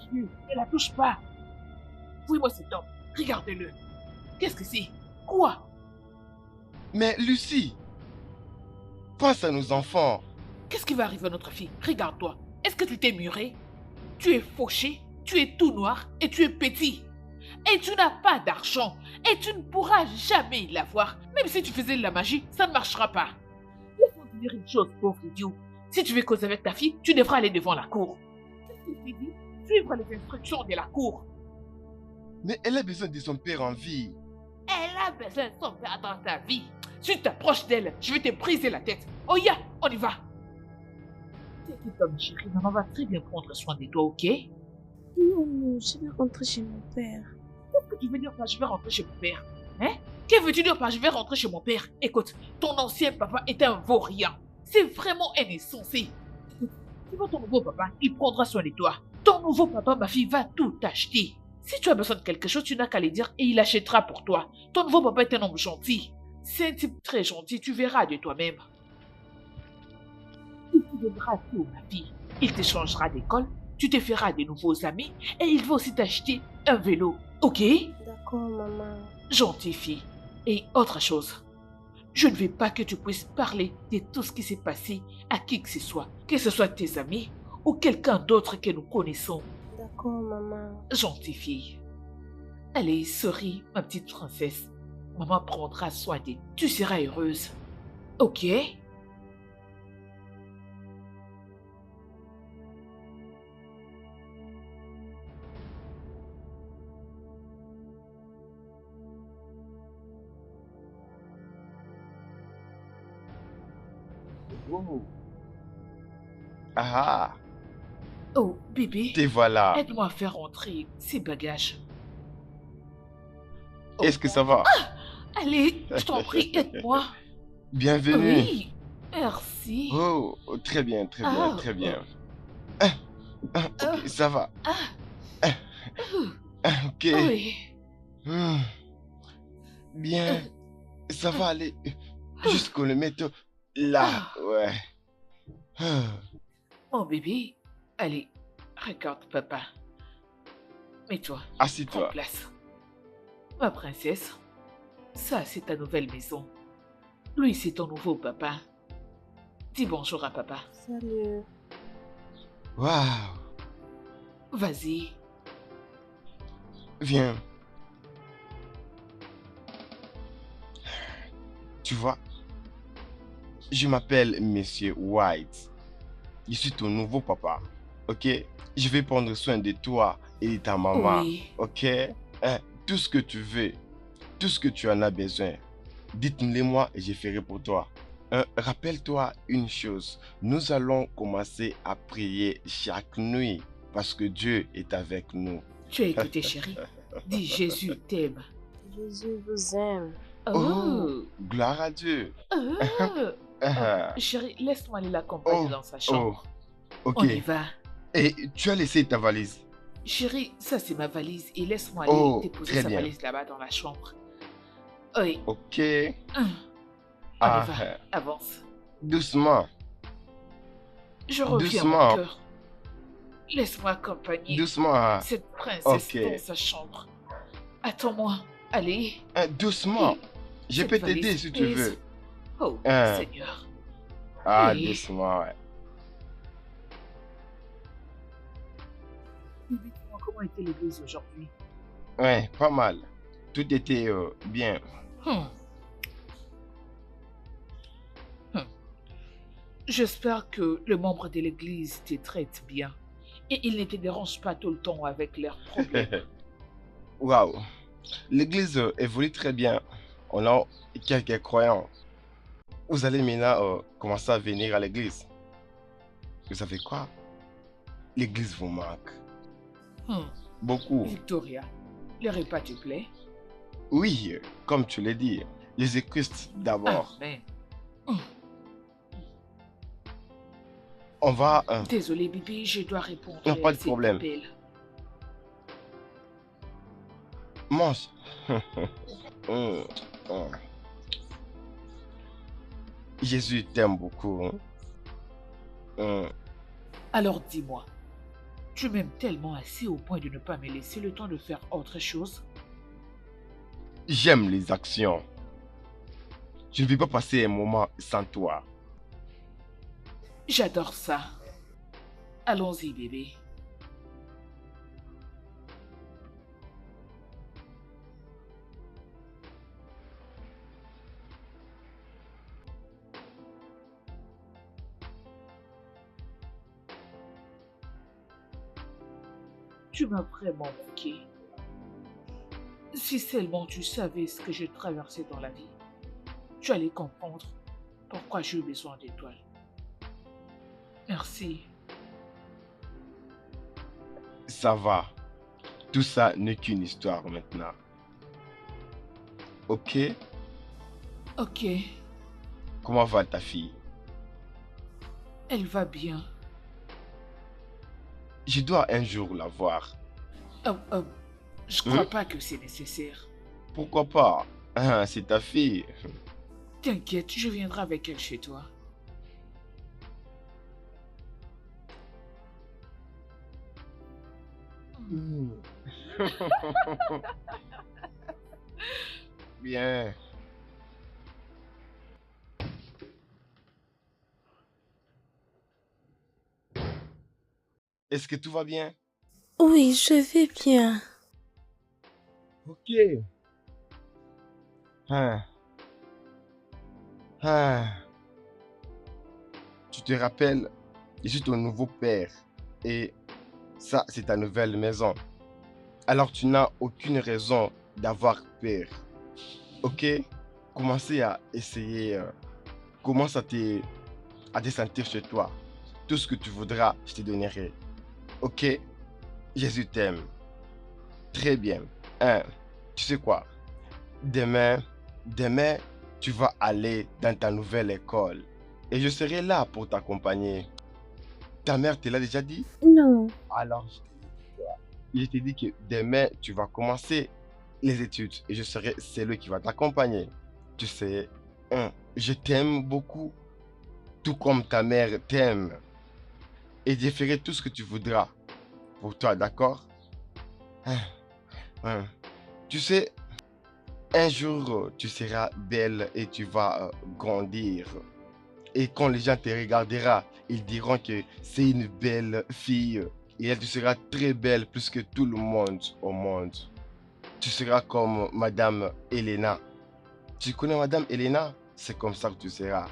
plus. Ne la touche pas. Fouille-moi cet homme. Regardez-le. Qu'est-ce que c'est? Quoi? Mais Lucie, pense à nos enfants. Qu'est-ce qui va arriver à notre fille? Regarde-toi. Est-ce que tu t'es muré? Tu es fauché, tu es tout noir et tu es petit. Et tu n'as pas d'argent. Et tu ne pourras jamais l'avoir. Même si tu faisais de la magie, ça ne marchera pas. Laisse-moi te dire une chose, pauvre idiot. Si tu veux causer avec ta fille, tu devras aller devant la cour. Qu'est-ce que tu dis? Suivre les instructions de la cour. Mais elle a besoin de son père en vie. Elle a besoin de son père dans ta vie. Si tu t'approches d'elle, je vais te briser la tête. Oh ya, on y va. T'inquiète pas, ma chérie, maman va très bien prendre soin de toi, ok? Non, non, je vais rentrer chez mon père. Qu'est-ce que tu veux dire par je vais rentrer chez mon père? Hein? Que veux-tu dire par je vais rentrer chez mon père? Écoute, ton ancien papa est un vaurien. C'est vraiment un insensé. Écoute, tu vois ton nouveau papa, il prendra soin de toi. Ton nouveau papa, ma fille, va tout acheter. Si tu as besoin de quelque chose, tu n'as qu'à le dire et il achètera pour toi. Ton nouveau papa est un homme gentil. C'est un type très gentil, tu verras de toi-même. Il te donnera tout, ma fille. Il te changera d'école, tu te feras de nouveaux amis et il va aussi t'acheter un vélo. Ok? D'accord, maman. Gentille fille. Et autre chose, je ne veux pas que tu puisses parler de tout ce qui s'est passé à qui que ce soit tes amis ou quelqu'un d'autre que nous connaissons. D'accord, maman. Gentille fille. Allez, souris, ma petite princesse. Maman prendra soin d'elle. Tu seras heureuse. Ok? Oh. Ah, Oh, bébé, te voilà. aide-moi à faire rentrer ces bagages. Oh, Est-ce que mon ça Dieu. va? Allez, je t'en prie, aide-moi. Bienvenue. Oui, merci. Oh, très bien, très bien, Ah, très bien. Ah, ok, ça va. ah, Ah, ah, ok. oui. Hmm, bien, ça va aller jusqu'au le mettre là. Ah, Ouais. Ah, mon bébé, allez, regarde papa. Mets-toi, prends assis-toi. place. Ma princesse, ça c'est ta nouvelle maison. Lui c'est ton nouveau papa. Dis bonjour à papa. Salut. Waouh. Vas-y. Viens. Tu vois, je m'appelle Monsieur White. Je suis ton nouveau papa. Ok? Je vais prendre soin de toi et de ta maman. Oui. Ok? Hein, tout ce que tu veux, tout ce que tu en as besoin, dites-le-moi et je ferai pour toi. Rappelle-toi une chose, nous allons commencer à prier chaque nuit parce que Dieu est avec nous. Tu as écouté, chérie? Dis Jésus t'aime. Jésus vous aime. Oh, Oh, gloire à Dieu. oh. Ah, Chérie, laisse-moi aller l'accompagner oh, dans sa oh, chambre. ok. On y va. Et tu as laissé ta valise? Chérie, ça c'est ma valise et laisse-moi aller Oh, déposer très sa bien. valise là-bas dans la chambre. Oui. Ok. On y Ah, va. Avance. doucement, Je reviens, mon doucement, cœur. Laisse-moi accompagner doucement. cette princesse Ok. dans sa chambre. Attends-moi. Allez. Doucement. Et Je cette peux t'aider valise si tu pèse. veux. Oh, Hein. Seigneur. Ah, Oui. doucement, ouais. Dis-moi comment était l'église aujourd'hui. Ouais, pas mal. Tout était bien. Hmm. Hmm. J'espère que le membre de l'église te traite bien et il ne te dérange pas tout le temps avec leurs problèmes. Waouh. L'église évolue très bien. On a quelques croyants. Vous allez maintenant commencer à venir à l'église. Vous savez quoi? L'église vous manque. Hmm. Beaucoup. Victoria, le repas te plaît? Oui, comme tu l'as dit, Jésus-Christ d'abord. Amen. On va... Désolé, Bibi, je dois répondre Non, pas à de cet problème. appel. mange. Hum, hum. Jésus t'aime beaucoup. Hein. Alors dis-moi, Tu m'aimes tellement assez au point de ne pas me laisser le temps de faire autre chose. J'aime les actions. Je ne vais pas passer un moment sans toi. J'adore ça. Allons-y, bébé. Tu m'as vraiment manqué. Si seulement tu savais ce que j'ai traversé dans la vie, tu allais comprendre pourquoi j'ai eu besoin d'étoiles. Merci. Ça va. Tout ça n'est qu'une histoire maintenant. Ok? Ok, Comment va ta fille? elle va bien. Je dois un jour la voir. Euh, je crois pas que c'est nécessaire. Pourquoi pas? Ah, c'est ta fille. T'inquiète, je viendrai avec elle chez toi. Bien. Est-ce que tout va bien? Oui, je vais bien. Ok. Ah. Ah. Tu te rappelles, je suis ton nouveau père. Et ça, c'est ta nouvelle maison. Alors tu n'as aucune raison d'avoir peur. Ok? Commencez à essayer. Commence à te sentir chez toi. Tout ce que tu voudras, je te donnerai. Ok? Jésus t'aime. Très bien. Hein, tu sais quoi? Demain, tu vas aller dans ta nouvelle école. Et je serai là pour t'accompagner. Ta mère te l'a déjà dit? Non. Alors, je t'ai dit que demain, tu vas commencer les études et je serai celui qui va t'accompagner. Tu sais, je t'aime beaucoup, tout comme ta mère t'aime. Et je ferai tout ce que tu voudras pour toi, d'accord? Hein, hein. Tu sais, un jour, tu seras belle et tu vas grandir. Et quand les gens te regarderont, ils diront que c'est une belle fille. Et elle, tu seras très belle plus que tout le monde au monde. Tu seras comme Madame Elena. Tu connais Madame Elena? C'est comme ça que tu seras.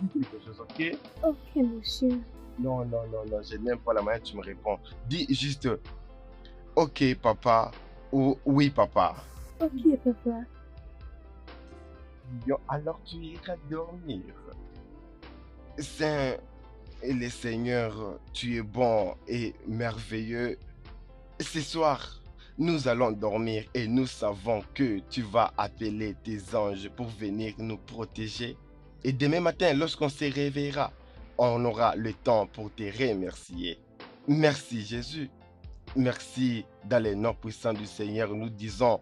Dis quelque chose, ok? Ok, monsieur. Non, non, non, non, je n'aime pas la manière dont tu me réponds. Dis juste, ok, papa, ou oui, papa. Ok, papa. Alors tu iras dormir. Saint et le Seigneur, tu es bon et merveilleux. Ce soir, nous allons dormir et nous savons que tu vas appeler tes anges pour venir nous protéger. Et demain matin, lorsqu'on se réveillera, on aura le temps pour te remercier. Merci Jésus. Merci dans les noms puissants du Seigneur. Nous disons,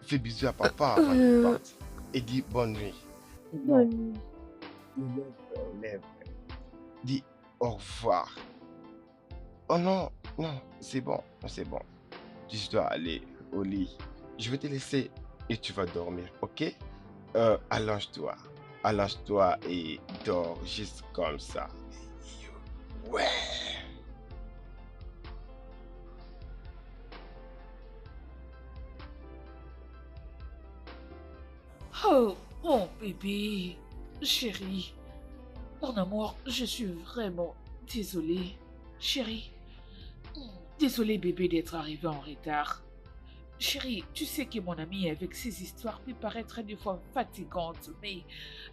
fais bisous à papa avant qu'il parte. Et dis bonne nuit. Bonne nuit. Lève. Dis au revoir. Oh non, non, c'est bon, c'est bon. Tu dois aller au lit. Je vais te laisser et tu vas dormir, ok? Allonge-toi. Allonge-toi et dors juste comme ça. Ouais. Oh, mon bébé. Chérie. Mon amour, je suis vraiment désolée. Chérie. Désolée, bébé, d'être arrivé en retard. Chérie, tu sais que mon ami avec ses histoires peut paraître des fois fatigantes, mais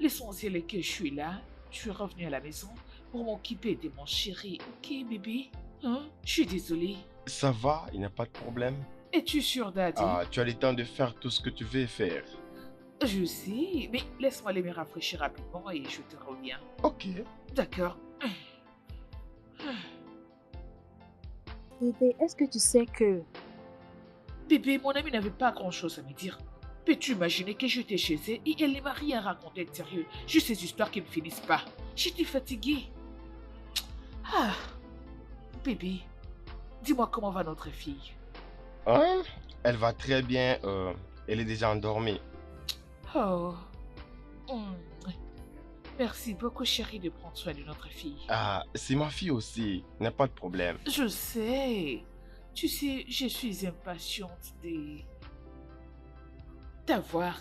l'essentiel est que je suis là. Je suis revenue à la maison pour m'occuper de mon chéri. Ok, bébé? Hein? Je suis désolée. Ça va, il n'y a pas de problème. Es-tu sûr, Daddy? Ah, tu as le temps de faire tout ce que tu veux faire. Je sais, mais laisse-moi aller me rafraîchir rapidement et je te reviens. Ok. D'accord. Bébé, est-ce que tu sais que... Bébé, mon ami n'avait pas grand-chose à me dire. Peux-tu imaginer que j'étais chez elle et elle ne m'a rien raconté de sérieux? Juste ces histoires qui ne finissent pas. J'étais fatiguée. Ah, Bébé, dis-moi comment va notre fille. Hein? Elle va très bien. Elle est déjà endormie. Oh, hmm. Merci beaucoup, chérie, de prendre soin de notre fille. Ah, c'est ma fille aussi. N'a pas de problème. Je sais. Tu sais, je suis impatiente de t'avoir.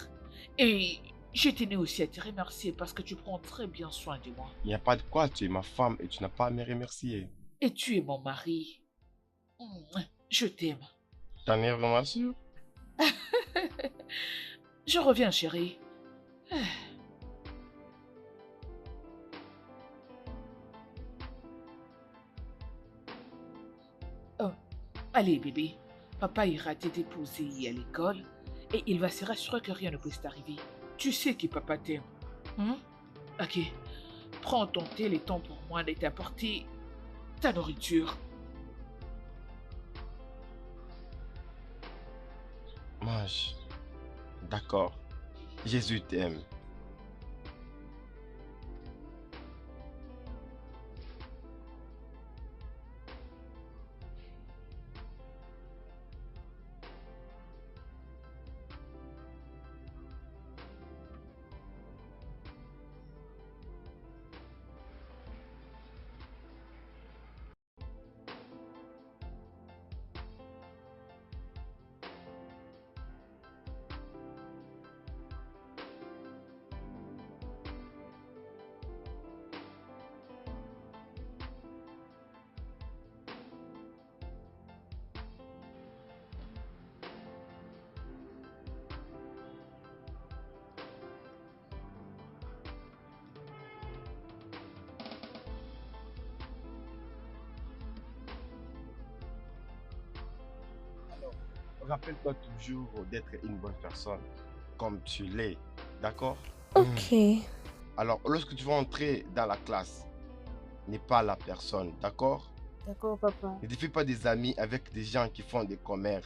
Et je tenais aussi à te remercier parce que tu prends très bien soin de moi. Il n'y a pas de quoi. Tu es ma femme et tu n'as pas à me remercier. Et tu es mon mari. Je t'aime. T'en es vraiment sûr? Je reviens, chérie. Oh, allez, bébé. Papa ira te déposer à l'école et il va se rassurer que rien ne puisse t'arriver. Tu sais que papa t'aime. Hein? Ok. Prends ton thé, le temps pour moi de t'apporter ta nourriture. Mange. D'accord. Jésus t'aime. Rappelle-toi toujours d'être une bonne personne, comme tu l'es, d'accord? Ok. Alors, lorsque tu vas entrer dans la classe, n'aie pas la personne, d'accord? D'accord, papa. Ne te fais pas des amis avec des gens qui font des commères,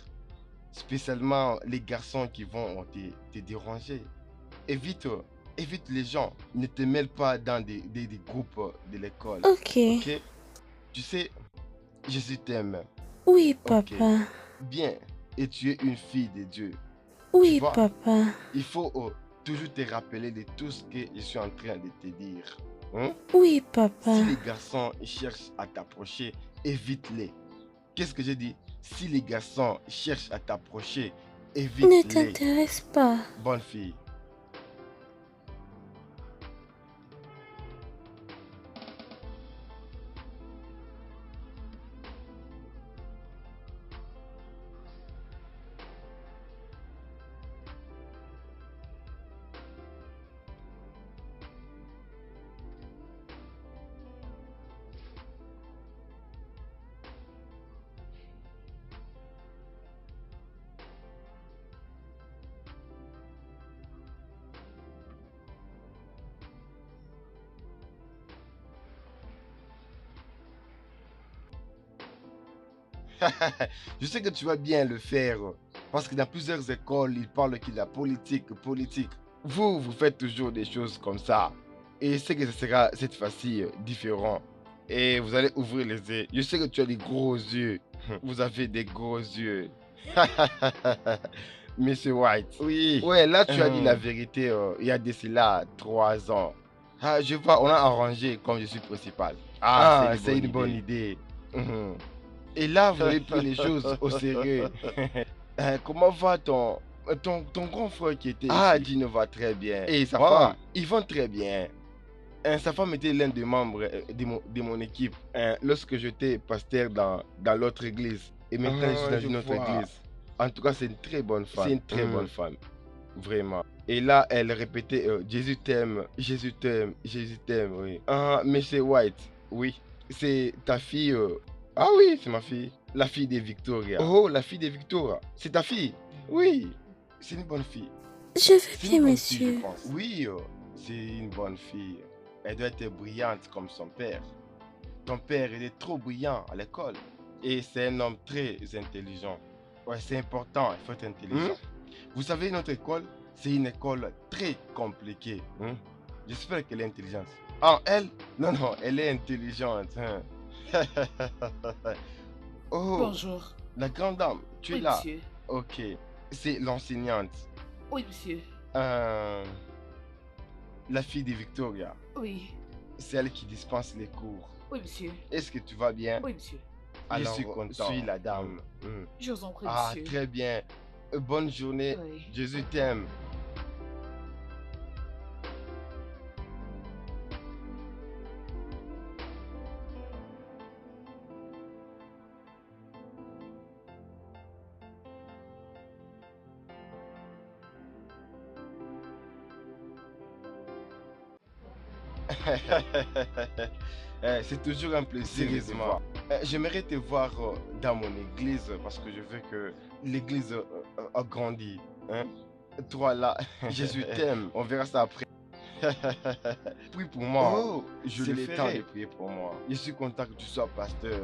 spécialement les garçons qui vont te déranger. Évite, évite les gens, ne te mêle pas dans des groupes de l'école, Ok. ok? Tu sais, Jésus t'aime, Oui, ok? papa. Bien, et tu es une fille de Dieu. Oui, vois, papa. Il faut toujours te rappeler de tout ce que je suis en train de te dire. Hein? Oui, papa. Si les garçons cherchent à t'approcher, évite-les. Qu'est-ce que j'ai dit? Si les garçons cherchent à t'approcher, Ne évite-les. t'intéresse pas. Bonne fille. Je sais que tu vas bien le faire. Parce que dans plusieurs écoles, ils parlent qu'il y a politique, politique. Vous faites toujours des choses comme ça. Et je sais que ce sera cette fois-ci différent. Et vous allez ouvrir les yeux. Je sais que tu as des gros yeux. Vous avez des gros yeux. Monsieur White. Oui. Ouais, là tu as dit la vérité. Il y a de cela 3 ans. Ah, je vois, on a arrangé comme je suis principal. Ah, c'est une bonne idée. Mhm. Et là, vous avez pris les choses au sérieux. Comment va ton grand frère qui était ici? Dino va très bien. Et sa femme? Ils vont très bien. Sa femme était l'un des membres de mon équipe lorsque j'étais pasteur dans l'autre église. Et maintenant, je suis dans une autre église. En tout cas, c'est une très bonne femme. C'est une très bonne femme. Vraiment. Et là, elle répétait Jésus t'aime, Jésus t'aime, Jésus t'aime, oui. Ah, Monsieur White, oui. C'est ta fille. Ah oui, c'est ma fille. La fille de Victoria. Oh, la fille de Victoria. C'est ta fille? Oui. C'est une bonne fille. Je vais C'est bien, une bonne fille, je monsieur. pense. Oui, c'est une bonne fille. Elle doit être brillante comme son père. Ton père, il est trop brillant à l'école. Et c'est un homme très intelligent. Ouais, c'est important, il faut être intelligent. Vous savez, notre école, c'est une école très compliquée. J'espère qu'elle est intelligente. Ah, elle? Non, non, elle est intelligente. Oh, Bonjour. la grande dame, tu es Oui, là. monsieur. Ok, c'est l'enseignante. Oui, monsieur. Euh, la fille de Victoria. Oui. C'est elle qui dispense les cours. Oui, monsieur. Est-ce que tu vas bien? Oui, monsieur. Je Alors, suis content. suis la dame. Je vous en prie, Ah, monsieur. très bien. Bonne journée. Oui. Jésus t'aime. C'est toujours un plaisir de te voir. J'aimerais te voir dans mon église parce que je veux que l'église a grandi. Hein? Toi là, Jésus t'aime. On verra ça après. Prie pour moi. Oh, Je c'est le le ferai. temps de prier pour moi. Je suis content que tu sois pasteur.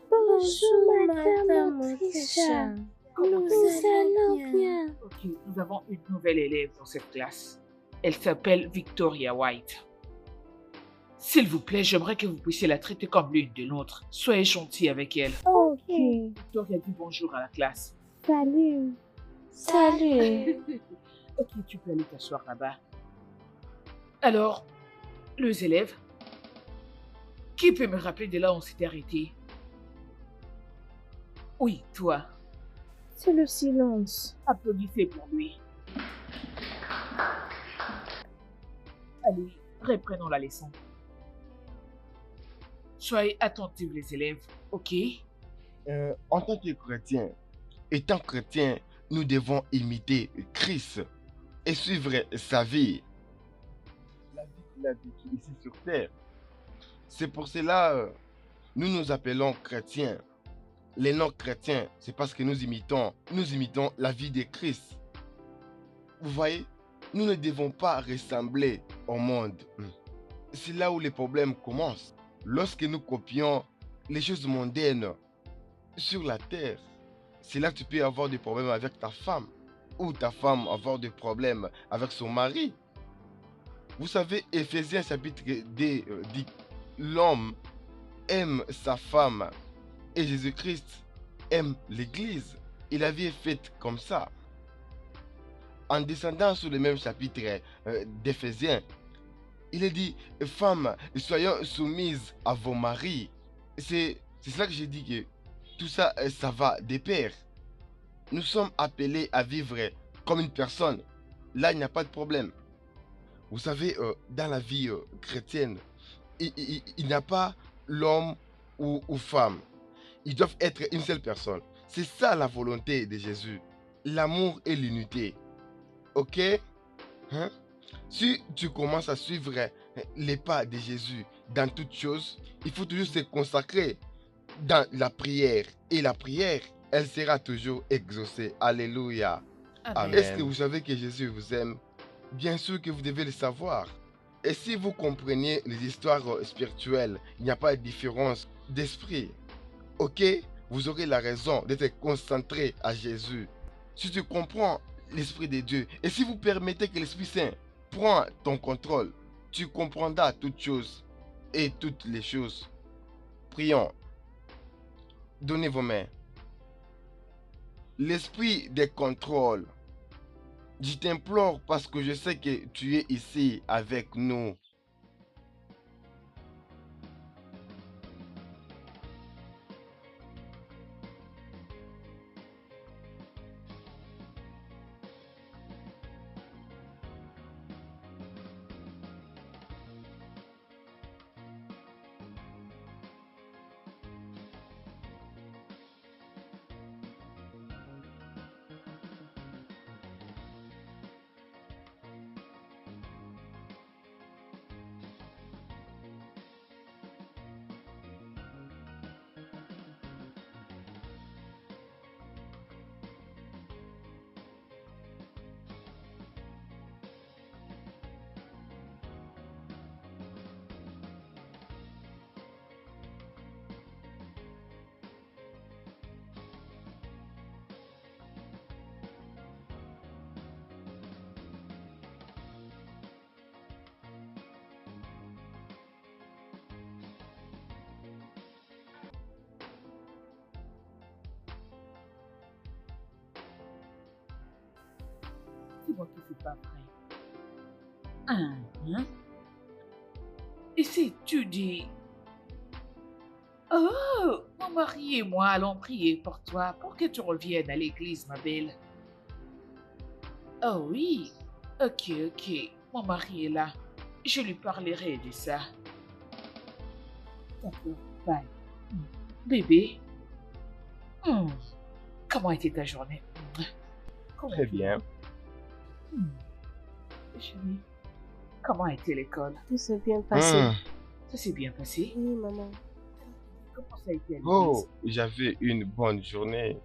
Bonjour, Madame Autricha. Comment Nous allez-vous? allons bien. Ok, nous avons une nouvelle élève dans cette classe. Elle s'appelle Victoria White. S'il vous plaît, j'aimerais que vous puissiez la traiter comme l'une de l'autre. Soyez gentil avec elle. Ok. Victoria dit bonjour à la classe. Salut. Salut. Ok, tu peux aller t'asseoir là-bas. Alors, les élèves, qui peut me rappeler de là où on s'était arrêté? Oui, toi. C'est le silence. Applaudissez pour lui. Allez, reprenons la leçon. Soyez attentifs les élèves, ok? En tant que chrétien, étant chrétien, nous devons imiter Christ et suivre sa vie. La vie qu'il a vécue ici sur terre. C'est pour cela nous nous appelons chrétiens. Les non-chrétiens, c'est parce que nous imitons la vie de Christ. Vous voyez, nous ne devons pas ressembler au monde. C'est là où les problèmes commencent. Lorsque nous copions les choses mondaines sur la terre, c'est là que tu peux avoir des problèmes avec ta femme ou ta femme avoir des problèmes avec son mari. Vous savez, Éphésiens chapitre 2 dit l'homme aime sa femme et Jésus-Christ aime l'Église. Et la vie est faite comme ça. En descendant sur le même chapitre d'Éphésiens, il est dit, femmes, soyons soumises à vos maris. C'est cela que j'ai dit que tout ça, ça va de pair. Nous sommes appelés à vivre comme une personne. Là, il n'y a pas de problème. Vous savez, dans la vie chrétienne, il n'y a pas l'homme ou femme. Ils doivent être une seule personne. C'est ça la volonté de Jésus. L'amour et l'unité. Ok? Hein? Si tu commences à suivre les pas de Jésus dans toutes choses, il faut toujours se consacrer dans la prière. Et la prière, elle sera toujours exaucée. Alléluia. Amen. Est-ce que vous savez que Jésus vous aime? Bien sûr que vous devez le savoir. Et si vous compreniez les histoires spirituelles, il n'y a pas de différence d'esprit. Ok? Vous aurez la raison d'être concentré à Jésus. Si tu comprends l'Esprit de Dieu, et si vous permettez que l'Esprit Saint prenne ton contrôle, tu comprendras toutes choses et toutes les choses. Prions. Donnez vos mains. L'esprit de contrôle. Je t'implore parce que je sais que tu es ici avec nous. Dis-moi que c'est pas vrai. Hein? Et si tu dis, oh, mon mari et moi allons prier pour toi, pour que tu reviennes à l'église, ma belle. Oh oui, ok, ok, mon mari est là. Je lui parlerai de ça. D'accord, bye. Bébé, hmm, comment était ta journée? Comment Très bien. Hmm, chérie, comment était l'école? Tout s'est bien passé. Hmm. Ça s'est bien passé? Oui, maman. Comment ça a été à l'église? Oh, j'avais une bonne journée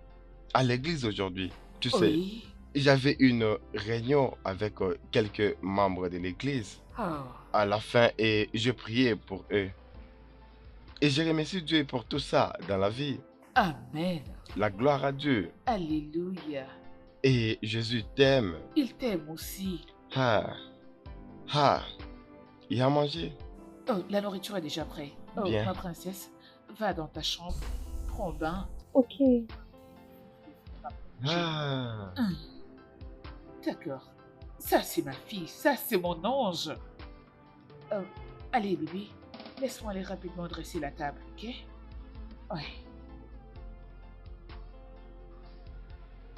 à l'église aujourd'hui. Tu sais, Oui. j'avais une réunion avec quelques membres de l'église Oh, à la fin et je priais pour eux. Et je remercie Dieu pour tout ça dans la vie. amen. La gloire à Dieu. Alléluia. Et Jésus t'aime. Il t'aime aussi. Ah, ah, il a mangé. Oh, la nourriture est déjà prête. Oh, Bien. ma princesse, va dans ta chambre, prends bain. Ok. Ah, D'accord. Ça, c'est ma fille. Ça, c'est mon ange. Oh, allez, bébé. Laisse-moi aller rapidement dresser la table, ok? Ouais.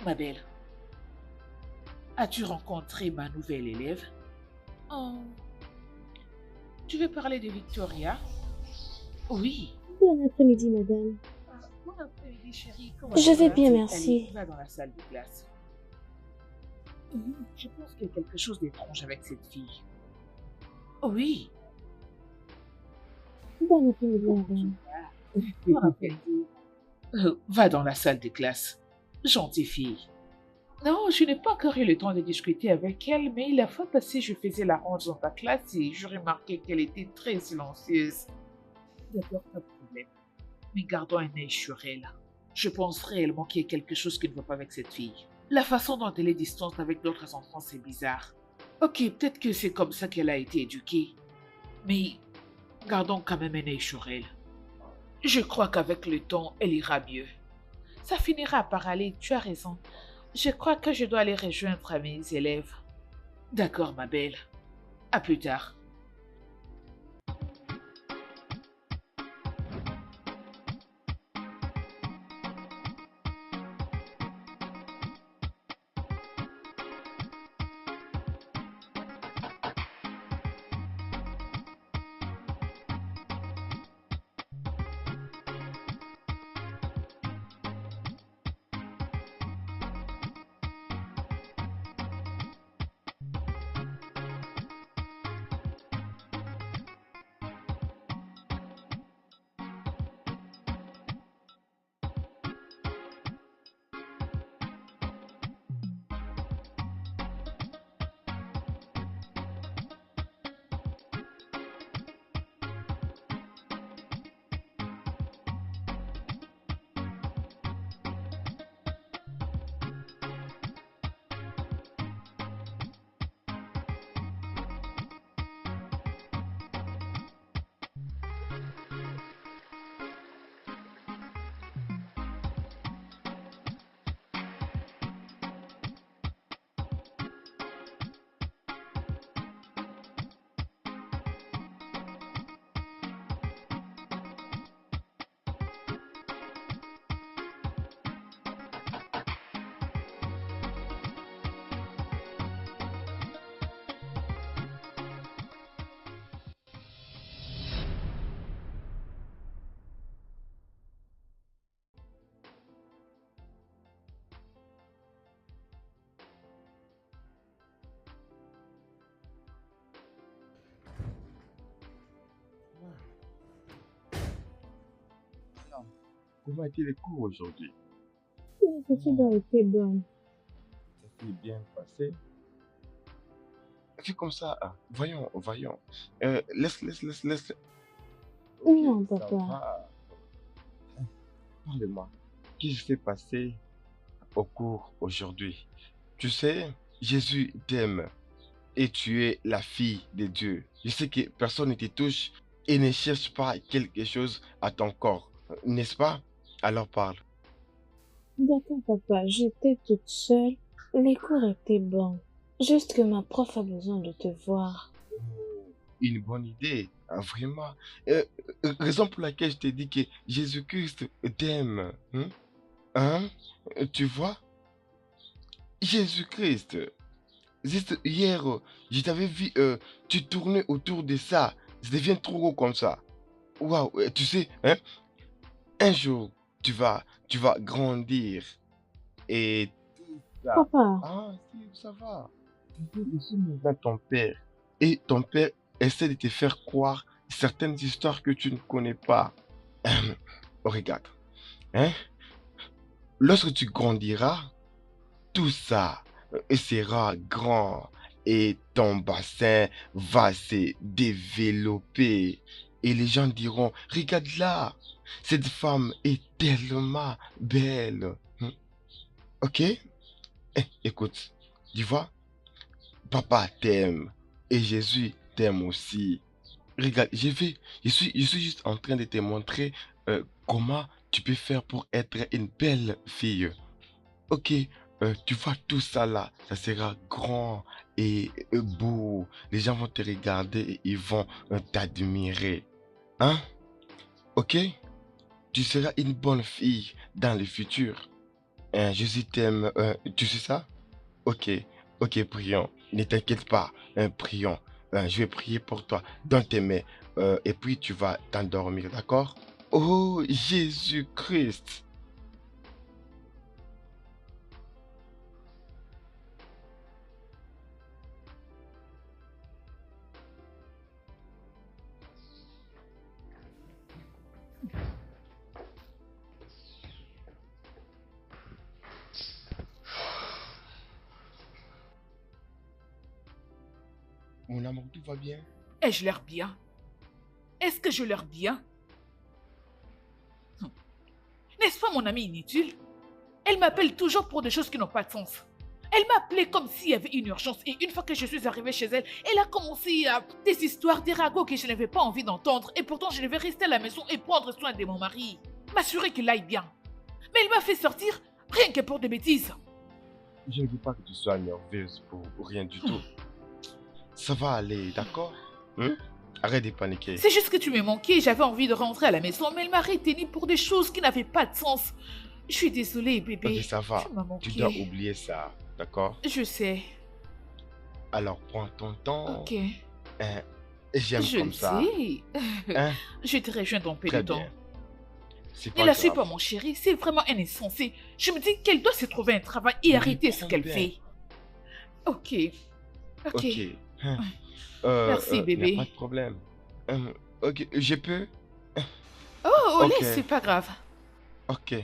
Ma belle, as-tu rencontré ma nouvelle élève? Oh. Tu veux parler de Victoria? Oui. Bon après-midi, madame. Bon après-midi, chérie. Comment Je tu vais vas? bien, Allez, merci. va dans la salle de classe. Je pense qu'il y a quelque chose d'étrange avec cette fille. Oui. Bon après-midi, madame. Bon après-midi. Va dans la salle de classe. Gentille fille. Non, je n'ai pas encore eu le temps de discuter avec elle, mais la fois passée, je faisais la ronde dans ta classe et je remarquais qu'elle était très silencieuse. D'accord, pas de problème. Mais gardons un œil sur elle. Je pense réellement qu'il y a quelque chose qui ne va pas avec cette fille. La façon dont elle est distante avec d'autres enfants, c'est bizarre. Ok, peut-être que c'est comme ça qu'elle a été éduquée. Mais gardons quand même un œil sur elle. Je crois qu'avec le temps, elle ira mieux. Ça finira par aller, tu as raison. Je crois que je dois aller rejoindre mes élèves. D'accord, ma belle. À plus tard. comment a été les cours aujourd'hui? Les études ont été bonnes. Ça s'est bien passé. Fais comme ça. Voyons, voyons. Laisse. Ok, Non, ça papa. va. Parle-moi. Qu'est-ce qui s'est passé au cours aujourd'hui? Tu sais, Jésus t'aime et tu es la fille de Dieu. Je sais que personne ne te touche et ne cherche pas quelque chose à ton corps, n'est-ce pas? Alors parle. D'accord, papa. J'étais toute seule. Les cours étaient bons. Juste que ma prof a besoin de te voir. Une bonne idée, hein, vraiment. Raison pour laquelle je t'ai dit que Jésus-Christ t'aime. Hein? Hein? Tu vois? Jésus-Christ. Juste hier, je t'avais vu, tu tournais autour de ça. Ça devient trop gros comme ça. Waouh, tu sais, hein? Un jour, tu vas grandir et tout ça. Papa, Ah, si, ça va. Tu sais, je suis maintenant ton père. Et ton père essaie de te faire croire certaines histoires que tu ne connais pas. Regarde, hein? Lorsque tu grandiras, tout ça sera grand et ton bassin va se développer. Et les gens diront, regarde là, cette femme est tellement belle. Ok? Écoute, tu vois, papa t'aime et Jésus t'aime aussi. Regarde, je suis juste en train de te montrer comment tu peux faire pour être une belle fille. Ok, tu vois tout ça là, ça sera grand et beau. Les gens vont te regarder et ils vont t'admirer. Hein? Ok? Tu seras une bonne fille dans le futur. Hein, Jésus t'aime, tu sais ça? Ok, ok, prions. Ne t'inquiète pas, prions. Je vais prier pour toi dans tes mains et puis tu vas t'endormir, d'accord? Oh, Jésus-Christ. Mon amour, tout va bien? Ai-je l'air bien? Est-ce que je l'air bien? Hum. N'est-ce pas mon amie inutile? Elle m'appelle toujours pour des choses qui n'ont pas de sens. Elle m'appelait comme s'il y avait une urgence et une fois que je suis arrivée chez elle, elle a commencé à des histoires, des ragots que je n'avais pas envie d'entendre et pourtant je devais rester à la maison et prendre soin de mon mari, m'assurer qu'il aille bien. Mais elle m'a fait sortir rien que pour des bêtises. Je ne veux pas que tu sois nerveuse pour rien du tout. Ça va aller, d'accord? Hein? Arrête de paniquer. C'est juste que tu me manquais, j'avais envie de rentrer à la maison, mais elle m'a retenue pour des choses qui n'avaient pas de sens. Je suis désolée, Ok, bébé. ça va. Tu m'as Tu dois manqué. oublier ça, d'accord? Je sais. Alors prends ton temps. Ok. Hein? J'aime Je le comme ça. sais. Hein? Je te rejoins dans peu de Très temps. bien. C'est Ne pas la suis grave. pas, mon chéri. C'est vraiment un insensé. Je me dis qu'elle doit se trouver un travail et Oui, arrêter ce prends qu'elle bien. fait. Ok. Ok. Ok. Hein? Merci, Il n'y a pas bébé. de problème. Ok, je peux? Oh, Ok, laisse, c'est pas grave. ok.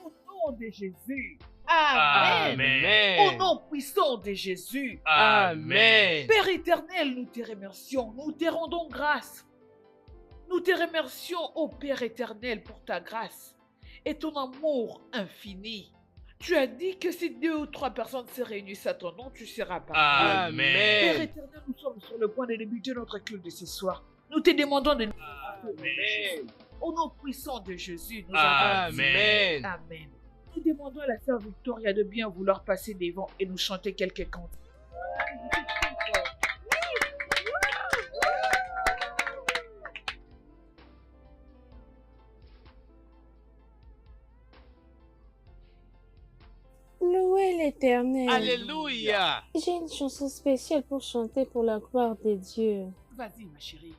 Au nom de Jésus. Amen. Au Amen. nom puissant de Jésus. Amen. Père éternel, nous te remercions. Nous te rendons grâce. Nous te remercions, ô Père éternel, pour ta grâce et ton amour infini. Tu as dit que si 2 ou 3 personnes se réunissent à ton nom, tu seras parmi eux. Père Amen. éternel, nous sommes sur le point de débuter notre culte de ce soir. Nous te demandons de nous Amen. au nom puissant de Jésus, nous avons dit Amen. Amen. Nous demandons à la sœur Victoria de bien vouloir passer devant et nous chanter quelques cantiques. louez l'Éternel. Alléluia. J'ai une chanson spéciale pour chanter pour la gloire de Dieu. Vas-y, ma chérie.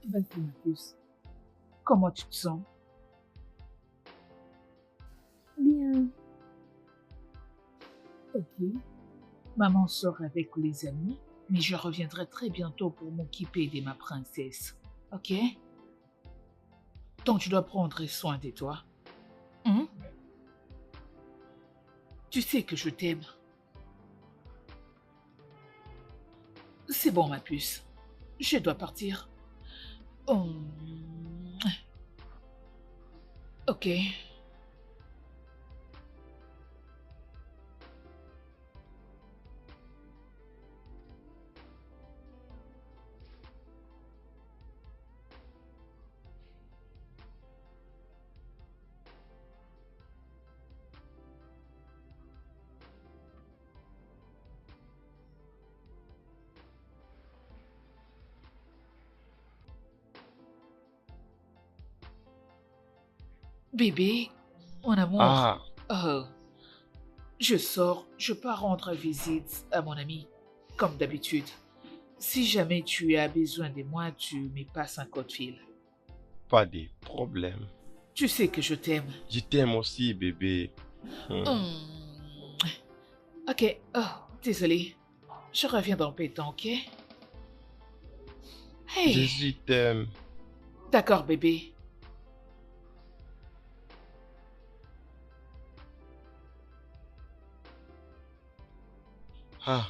Vas-y, ma puce. Comment tu te sens? Bien. Ok. Maman sort avec les amis, mais je reviendrai très bientôt pour m'occuper de ma princesse. Ok? Donc tu dois prendre soin de toi. Hein? Tu sais que je t'aime. C'est bon, ma puce. Je dois partir. Hum, Ok. Bébé, mon amour. Ah, Oh, je sors, je pars rendre visite à mon ami, comme d'habitude. Si jamais tu as besoin de moi, tu me passes un coup de fil. pas de problème. Tu sais que je t'aime. Je t'aime aussi, bébé. Hum, Ok, oh, désolé. Je reviens dans peu de temps, ok? Hey, Jésus t'aime. d'accord, bébé. Ah,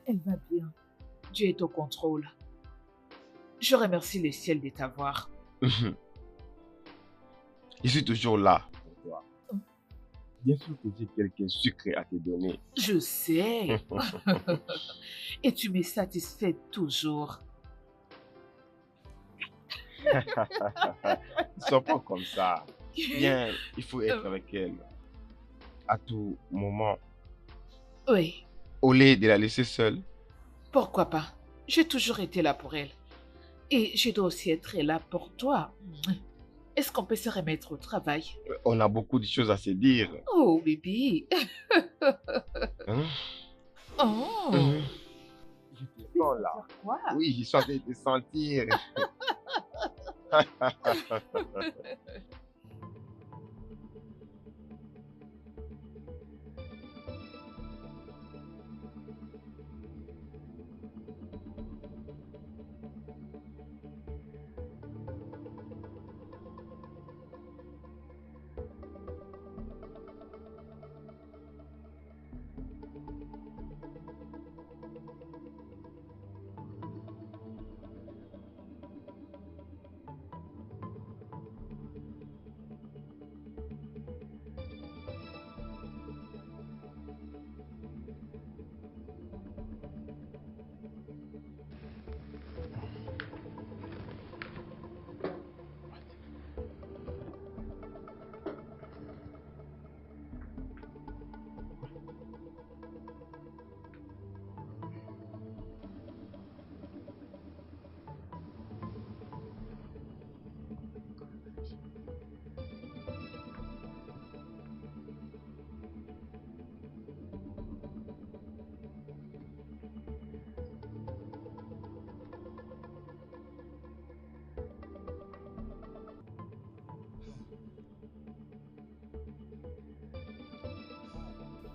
Elle va bien. Dieu est au contrôle. Je remercie le ciel de t'avoir. je suis toujours là pour toi. Bien sûr que j'ai quelques secrets à te donner. Je sais. Et tu me satisfais toujours. Ne sois pas comme ça. Bien, il faut être avec elle à tout moment. Oui, Au lieu de la laisser seule. pourquoi pas? J'ai toujours été là pour elle. Et je dois aussi être là pour toi. Est-ce qu'on peut se remettre au travail? On a beaucoup de choses à se dire. Oh, bébé. Hein? Oh. Je te sens là. Quoi? Oui, je suis en train de te sentir.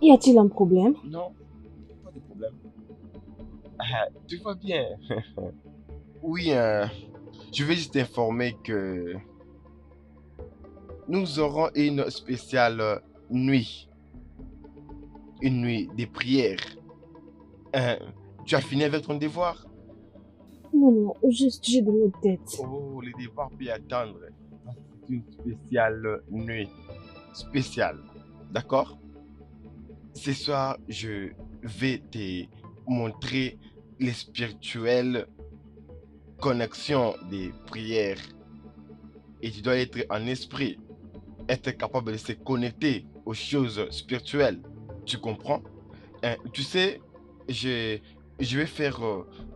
Y a-t-il un problème? Non, pas de problème. Ah, tout va bien. Oui, je vais juste t'informer que nous aurons une spéciale nuit. Une nuit de prière. Euh, Tu as fini avec ton devoir? Non, non, juste j'ai de l'eau de tête. Oh, le devoir peut attendre. C'est une spéciale nuit. Spéciale. D'accord? Ce soir, je vais te montrer les spirituelles connexions des prières. Et tu dois être en esprit, être capable de se connecter aux choses spirituelles. Tu comprends? Tu sais, je, je vais faire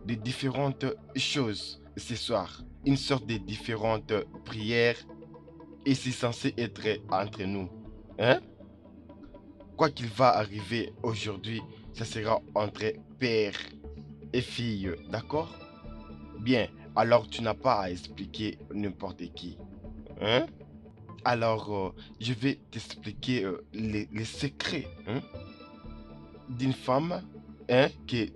des différentes choses ce soir. Une sorte de différentes prières. Et c'est censé être entre nous. Hein? Quoi qu'il va arriver aujourd'hui, ça sera entre père et fille. D'accord? Bien. Alors tu n'as pas à expliquer n'importe qui. Hein? Alors, je vais t'expliquer les secrets, hein, d'une femme, hein, que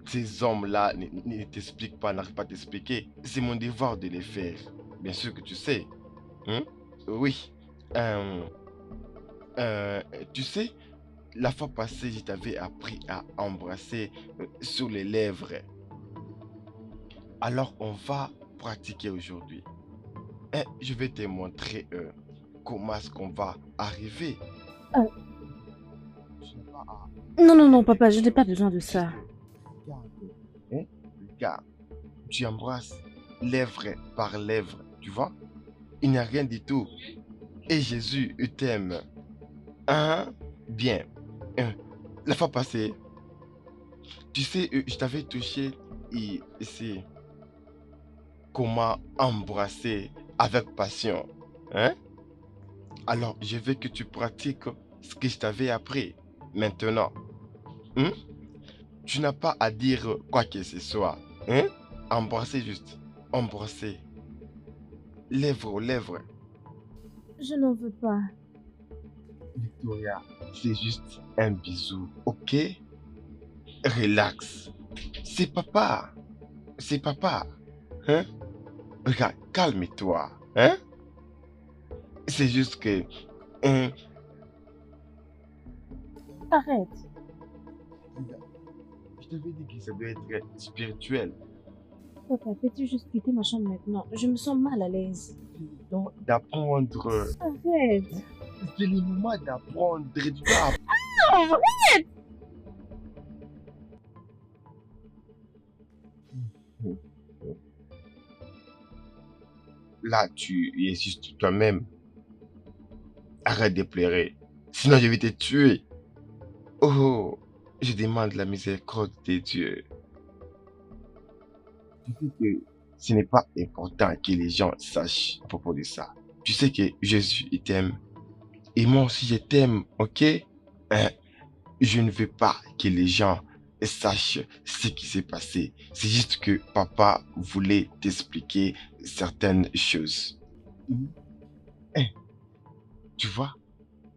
ces hommes-là ne t'expliquent pas, n'arrivent pas à t'expliquer. C'est mon devoir de les faire. Bien sûr que tu sais. Hein? Oui. Euh, euh, Tu sais, la fois passée, je t'avais appris à embrasser sur les lèvres. Alors, on va pratiquer aujourd'hui. Je vais te montrer comment est-ce qu'on va arriver. Euh. Tu n'as pas à Non, non, non, papa, je n'ai pas besoin de ça. regarde. Hein? Regarde. Tu embrasses lèvre par lèvre, tu vois? Il n'y a rien du tout. Et Jésus t'aime. Hein? Bien. La fois passée, tu sais, je t'avais touché et c'est comment embrasser avec passion. Hein? Alors, je veux que tu pratiques ce que je t'avais appris. Maintenant, hein? Tu n'as pas à dire quoi que ce soit. Hein? Embrasser juste. Embrasser. Lèvre aux lèvres. Je n'en veux pas. Victoria, c'est juste un bisou, ok? Relax. C'est papa. C'est papa. Hein? Regarde, calme-toi. Hein? C'est juste que... hein, Arrête. je t'avais dit que ça doit être spirituel. Papa, peux-tu juste quitter ma chambre maintenant? Je me sens mal à l'aise. C'est le temps d'apprendre. Arrête. C'est le moment d'apprendre. Tu dois apprendre. Là, tu es juste toi-même. Arrête de pleurer. Sinon, je vais te tuer. Oh, je demande la miséricorde de Dieu. Tu sais que ce n'est pas important que les gens sachent à propos de ça. Tu sais que Jésus il t'aime. Et moi aussi, je t'aime, ok? Hein? Je ne veux pas que les gens sachent ce qui s'est passé. C'est juste que papa voulait t'expliquer certaines choses. Hein? Tu vois?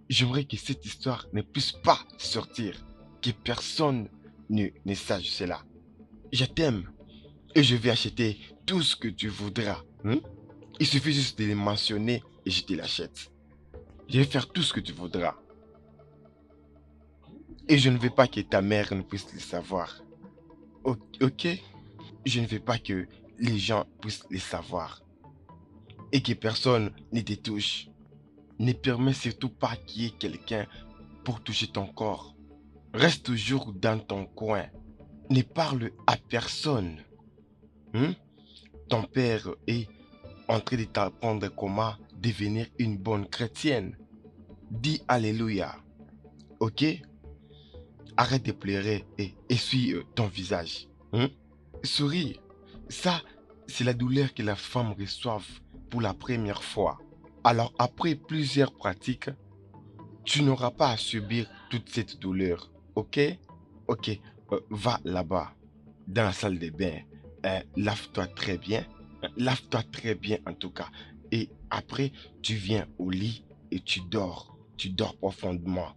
J'aimerais que cette histoire ne puisse pas sortir. Que personne ne sache cela. Je t'aime. Et je vais acheter tout ce que tu voudras. Hein? Il suffit juste de les mentionner et je te l'achète. Je vais faire tout ce que tu voudras. Et je ne veux pas que ta mère ne puisse le savoir. Ok? Je ne veux pas que les gens puissent le savoir. Et que personne ne te touche. Ne permets surtout pas qu'il y ait quelqu'un pour toucher ton corps. Reste toujours dans ton coin. Ne parle à personne. Hein? Ton père est en train de t'apprendre comment devenir une bonne chrétienne. Dis Alléluia. Ok? Arrête de pleurer et essuie ton visage. Hein? Souris. Ça, c'est la douleur que la femme reçoit pour la première fois. Alors après plusieurs pratiques, tu n'auras pas à subir toute cette douleur. Ok? Ok. Va là-bas, dans la salle de bain. Lave-toi très bien. Lave-toi très bien en tout cas. Et après, tu viens au lit et tu dors. Tu dors profondément.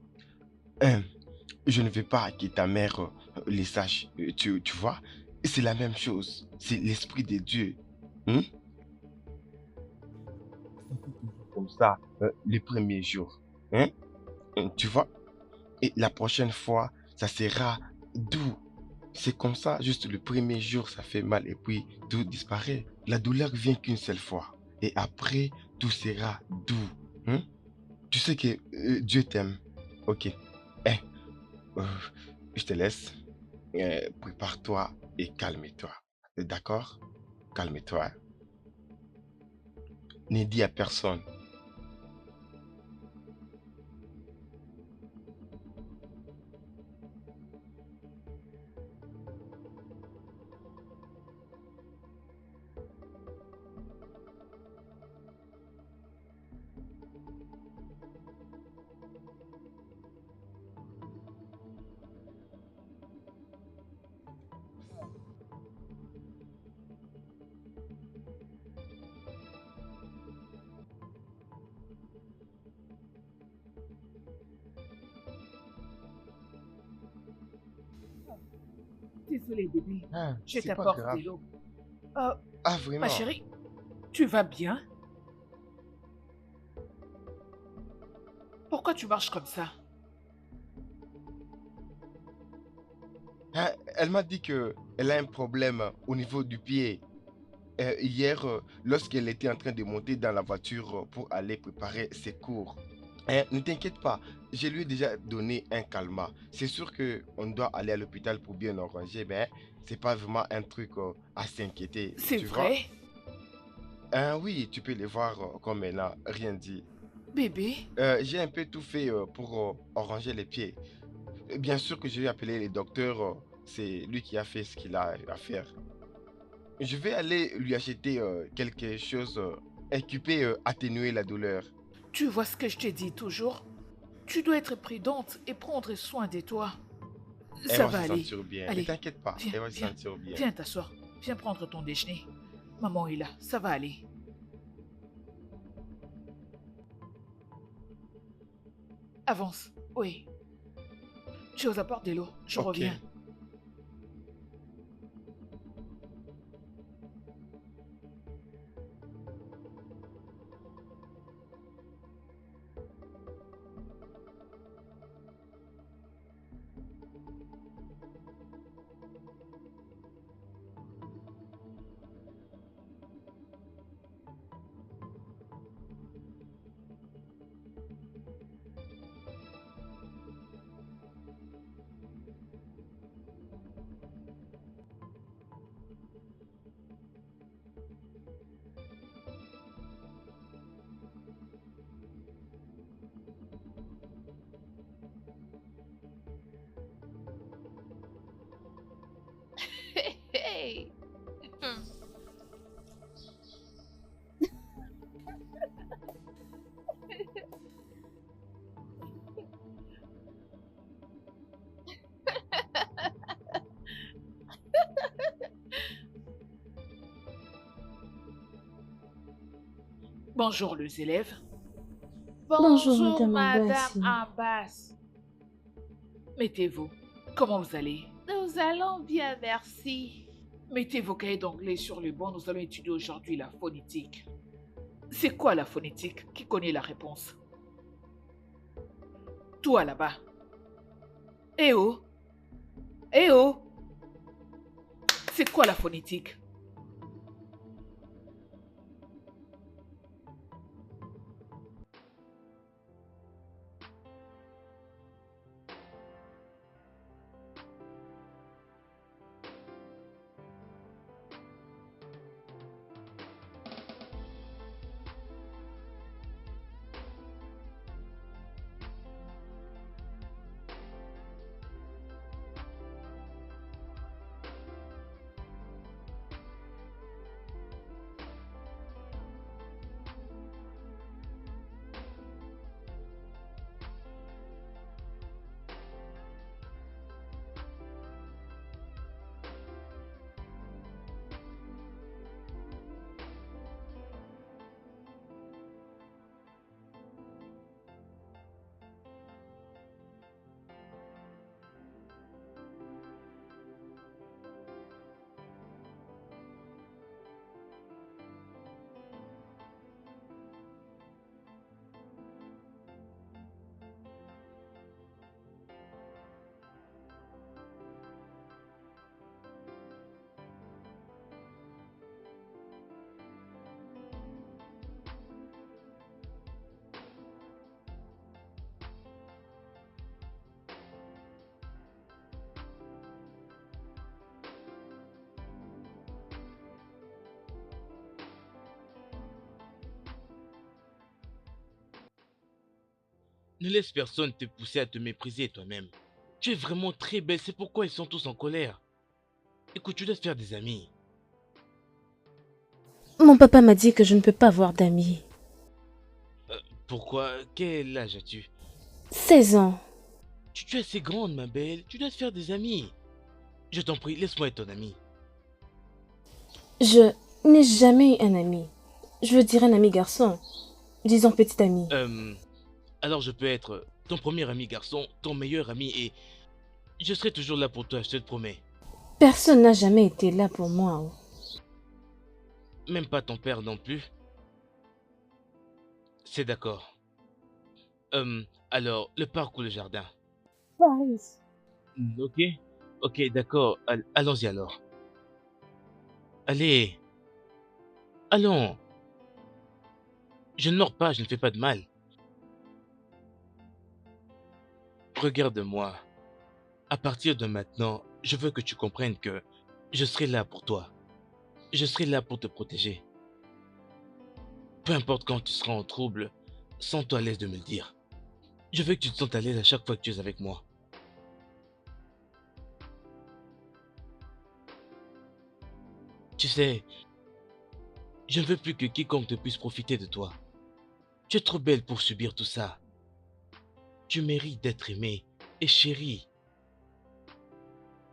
Je ne veux pas que ta mère les sache, tu vois? C'est la même chose. C'est l'Esprit de Dieu. Hein? Comme ça, les premiers jours. Hein? Tu vois? Et la prochaine fois, ça sera doux. C'est comme ça, juste le premier jour, ça fait mal et puis tout disparaît. La douleur vient qu'une seule fois. Et après, tout sera doux. Hein? Tu sais que Dieu t'aime. Ok. Eh, euh, je te laisse. Prépare-toi et calme-toi. D'accord? Calme-toi. Ne dis à personne. Désolée, bébé. Ah, Je c'est pas t'apporte grave. de l'eau. Euh, Ah, ma vraiment? chérie, tu vas bien? Pourquoi tu marches comme ça? Ah, elle m'a dit que elle a un problème au niveau du pied. Hier, lorsqu'elle était en train de monter dans la voiture pour aller préparer ses cours. Ne t'inquiète pas, je lui ai déjà donné un calmant. C'est sûr que on doit aller à l'hôpital pour bien arranger, mais c'est pas vraiment un truc à s'inquiéter, C'est tu vois? vrai? Oui, tu peux les voir comme elle n'a rien dit. Bébé? J'ai un peu tout fait pour arranger les pieds. Bien sûr que je vais appeler les docteurs, c'est lui qui a fait ce qu'il a à faire. Je vais aller lui acheter quelque chose qui peut atténuer la douleur. Tu vois ce que je te dis toujours? Tu dois être prudente et prendre soin de toi. Elle Ça va va se aller. sentir bien. Ne Allez, t'inquiète pas, viens, elle va se viens, sentir bien. viens t'asseoir. Viens prendre ton déjeuner. Maman est là, ça va aller. Avance. Oui. Tu aux apportes de l'eau. Je Ok. reviens. Hey. Bonjour les élèves. Bonjour, Bonjour Madame Madame Ambassi. Abbas. Mettez-vous. Comment vous allez? Nous allons bien, merci. Mettez vos cahiers d'anglais sur le banc. Nous allons étudier aujourd'hui la phonétique. C'est quoi la phonétique? Qui connaît la réponse? Toi là-bas. Eh oh! Eh oh! C'est quoi la phonétique? Ne laisse personne te pousser à te mépriser toi-même. Tu es vraiment très belle, c'est pourquoi ils sont tous en colère. Écoute, tu dois te faire des amis. Mon papa m'a dit que je ne peux pas avoir d'amis. Pourquoi? Quel âge as-tu? 16 ans. Tu es assez grande, ma belle. Tu dois te faire des amis. Je t'en prie, laisse-moi être ton ami. Je n'ai jamais eu un ami. Je veux dire un ami garçon. Disons petit ami. Alors je peux être ton premier ami garçon, ton meilleur ami et je serai toujours là pour toi, je te le promets. Personne n'a jamais été là pour moi. Même pas ton père non plus. C'est d'accord. Alors, le parc ou le jardin? Paris. Ok. Ok, d'accord. Allons-y alors. Allez. Allons. Je ne mords pas, je ne fais pas de mal. Regarde-moi. À partir de maintenant, je veux que tu comprennes que je serai là pour toi. Je serai là pour te protéger. Peu importe quand tu seras en trouble, sens-toi à l'aise de me le dire. Je veux que tu te sentes à l'aise à chaque fois que tu es avec moi. Tu sais, je ne veux plus que quiconque ne puisse profiter de toi. Tu es trop belle pour subir tout ça. Tu mérites d'être aimée et chérie.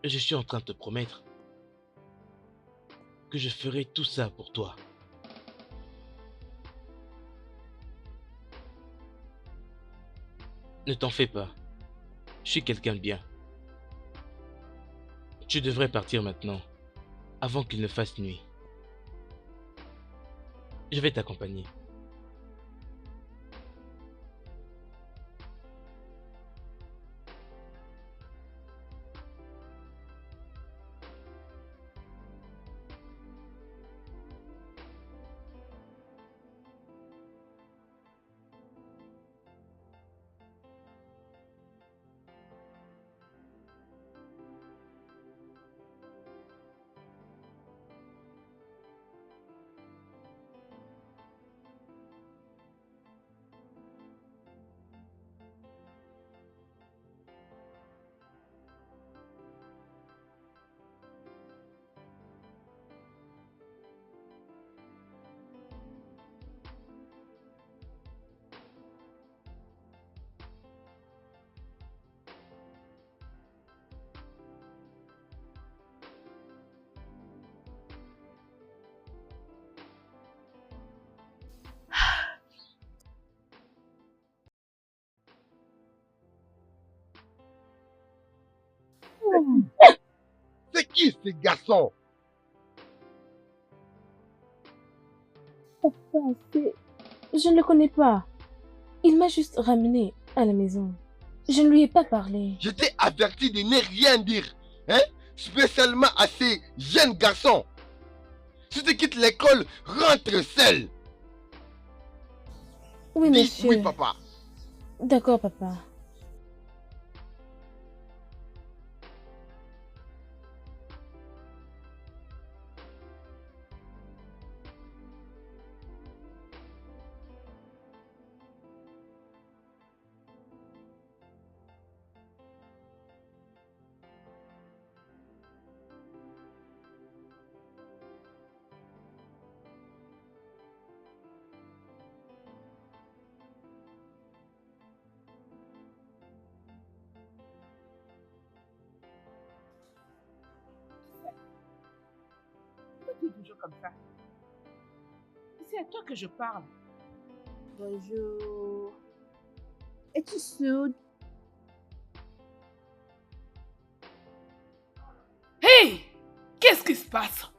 Et je suis en train de te promettre que je ferai tout ça pour toi. Ne t'en fais pas. Je suis quelqu'un de bien. Tu devrais partir maintenant, avant qu'il ne fasse nuit. Je vais t'accompagner. C'est qui ce garçon? Papa, je ne le connais pas. Il m'a juste ramené à la maison. Je ne lui ai pas parlé. Je t'ai averti de ne rien dire, hein? Spécialement à ces jeunes garçons. Si tu quittes l'école, rentre seul. Oui, Dis monsieur. oui, papa. D'accord, papa. Pourquoi tu es toujours comme ça? C'est à toi que je parle. Bonjour. Es-tu sourde? Hey! Qu'est-ce qui se passe?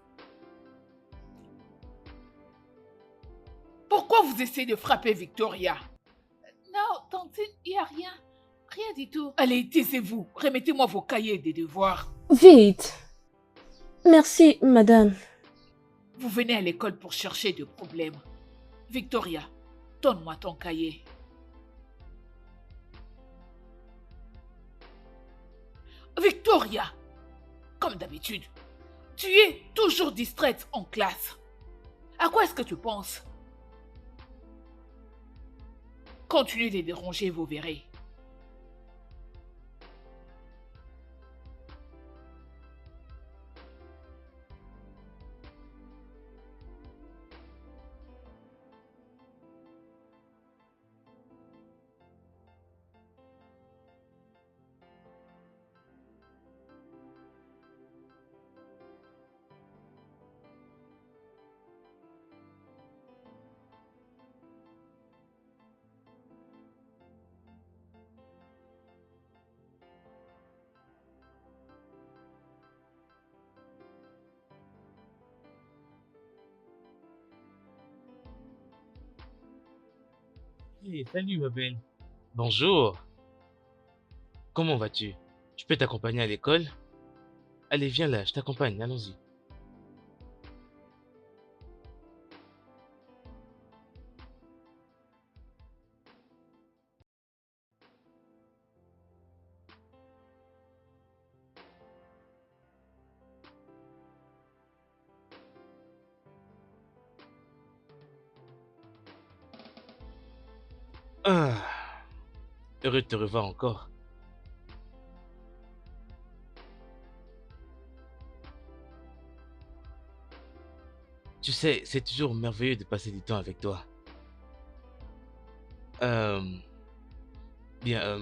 Pourquoi vous essayez de frapper Victoria? Non, tantine, il n'y a rien. Rien du tout. Allez, taisez-vous. Remettez-moi vos cahiers et des devoirs. Vite. Merci, madame. Vous venez à l'école pour chercher des problèmes. Victoria, donne-moi ton cahier. Victoria, comme d'habitude, tu es toujours distraite en classe. À quoi est-ce que tu penses? Continuez de les déranger, vous verrez. Hey, salut ma belle. Bonjour. Comment vas-tu? Je peux t'accompagner à l'école? Allez, viens là, je t'accompagne, allons-y. Ah, heureux de te revoir encore. Tu sais, c'est toujours merveilleux de passer du temps avec toi. Euh, bien,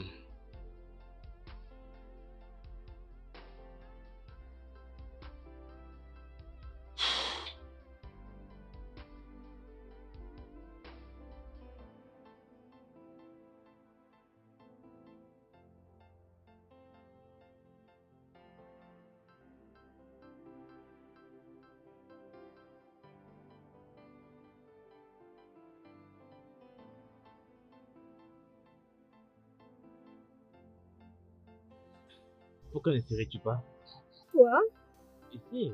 pourquoi n'essaierais-tu pas? Quoi? Ici.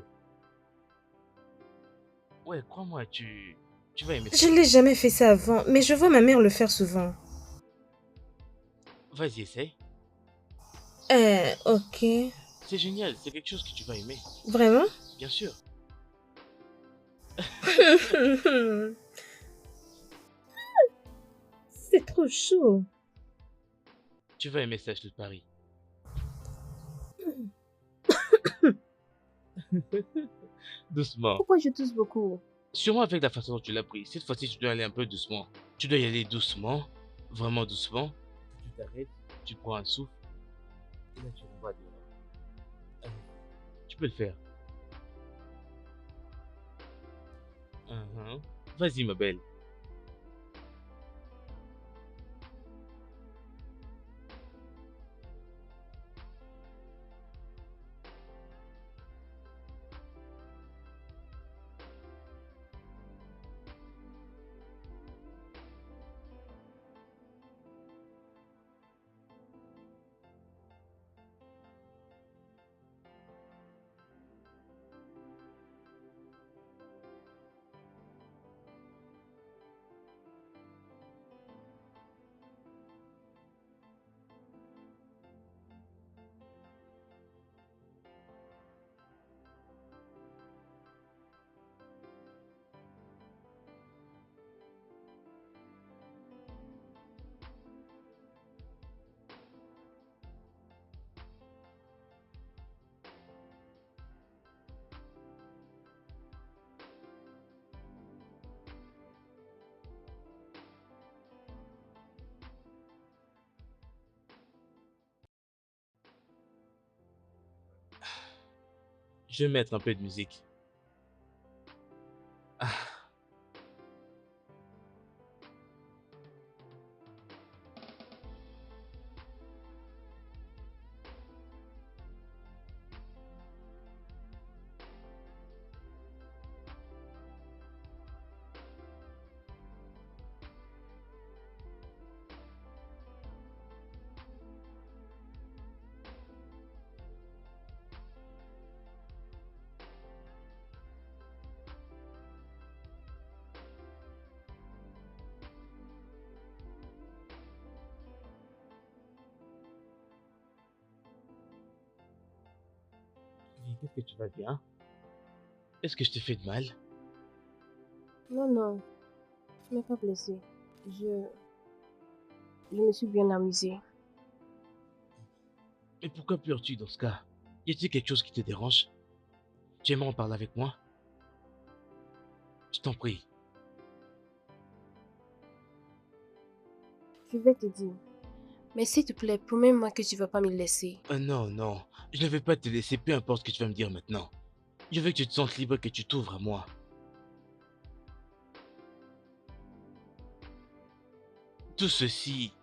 Ouais, crois-moi, tu vas aimer Je ça. n'ai jamais fait ça avant, mais je vois ma mère le faire souvent. Vas-y, essaie. Ok. C'est génial, c'est quelque chose que tu vas aimer. Vraiment? Bien sûr. C'est trop chaud. Tu vas aimer ça, je te le parie. Doucement. Pourquoi je tousse beaucoup? Sûrement avec la façon dont tu l'as pris. Cette fois-ci, tu dois aller un peu doucement. Tu dois y aller doucement, vraiment doucement. Tu t'arrêtes, tu prends un souffle, et là tu renvoies dehors. Allez, tu peux le faire. Vas-y, ma belle. Je vais mettre un peu de musique. Ah, mais qu'est-ce que tu vas bien? Est-ce que je t'ai fait de mal? Non, non, je ne m'ai pas blessée. Je... je me suis bien amusée. Mais pourquoi pleures-tu dans ce cas? Y a-t-il quelque chose qui te dérange? Tu aimerais en parler avec moi? Je t'en prie. Je vais te dire. Mais s'il te plaît, promets-moi que tu vas pas me laisser. Non, non, je ne vais pas te laisser, peu importe ce que tu vas me dire maintenant. Je veux que tu te sentes libre, que tu t'ouvres à moi. Tout ceci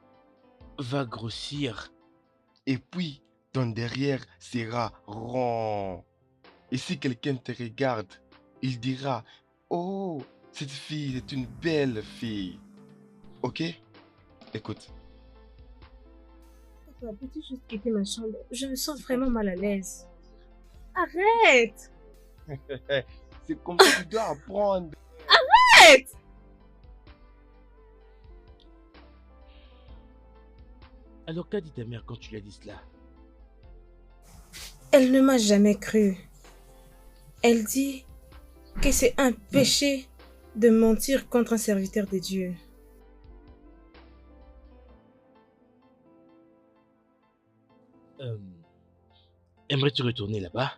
va grossir. Et puis, ton derrière sera rond. Et si quelqu'un te regarde, il dira, oh, cette fille est une belle fille. Ok? Écoute, Papa, peux-tu juste quitter ma chambre? Je me sens vraiment mal à l'aise. Arrête! c'est comme ça que tu dois apprendre. Arrête! Alors qu'a dit ta mère quand tu lui as dit cela? Elle ne m'a jamais cru. Elle dit que c'est un péché de mentir contre un serviteur de Dieu. Aimerais-tu retourner là-bas?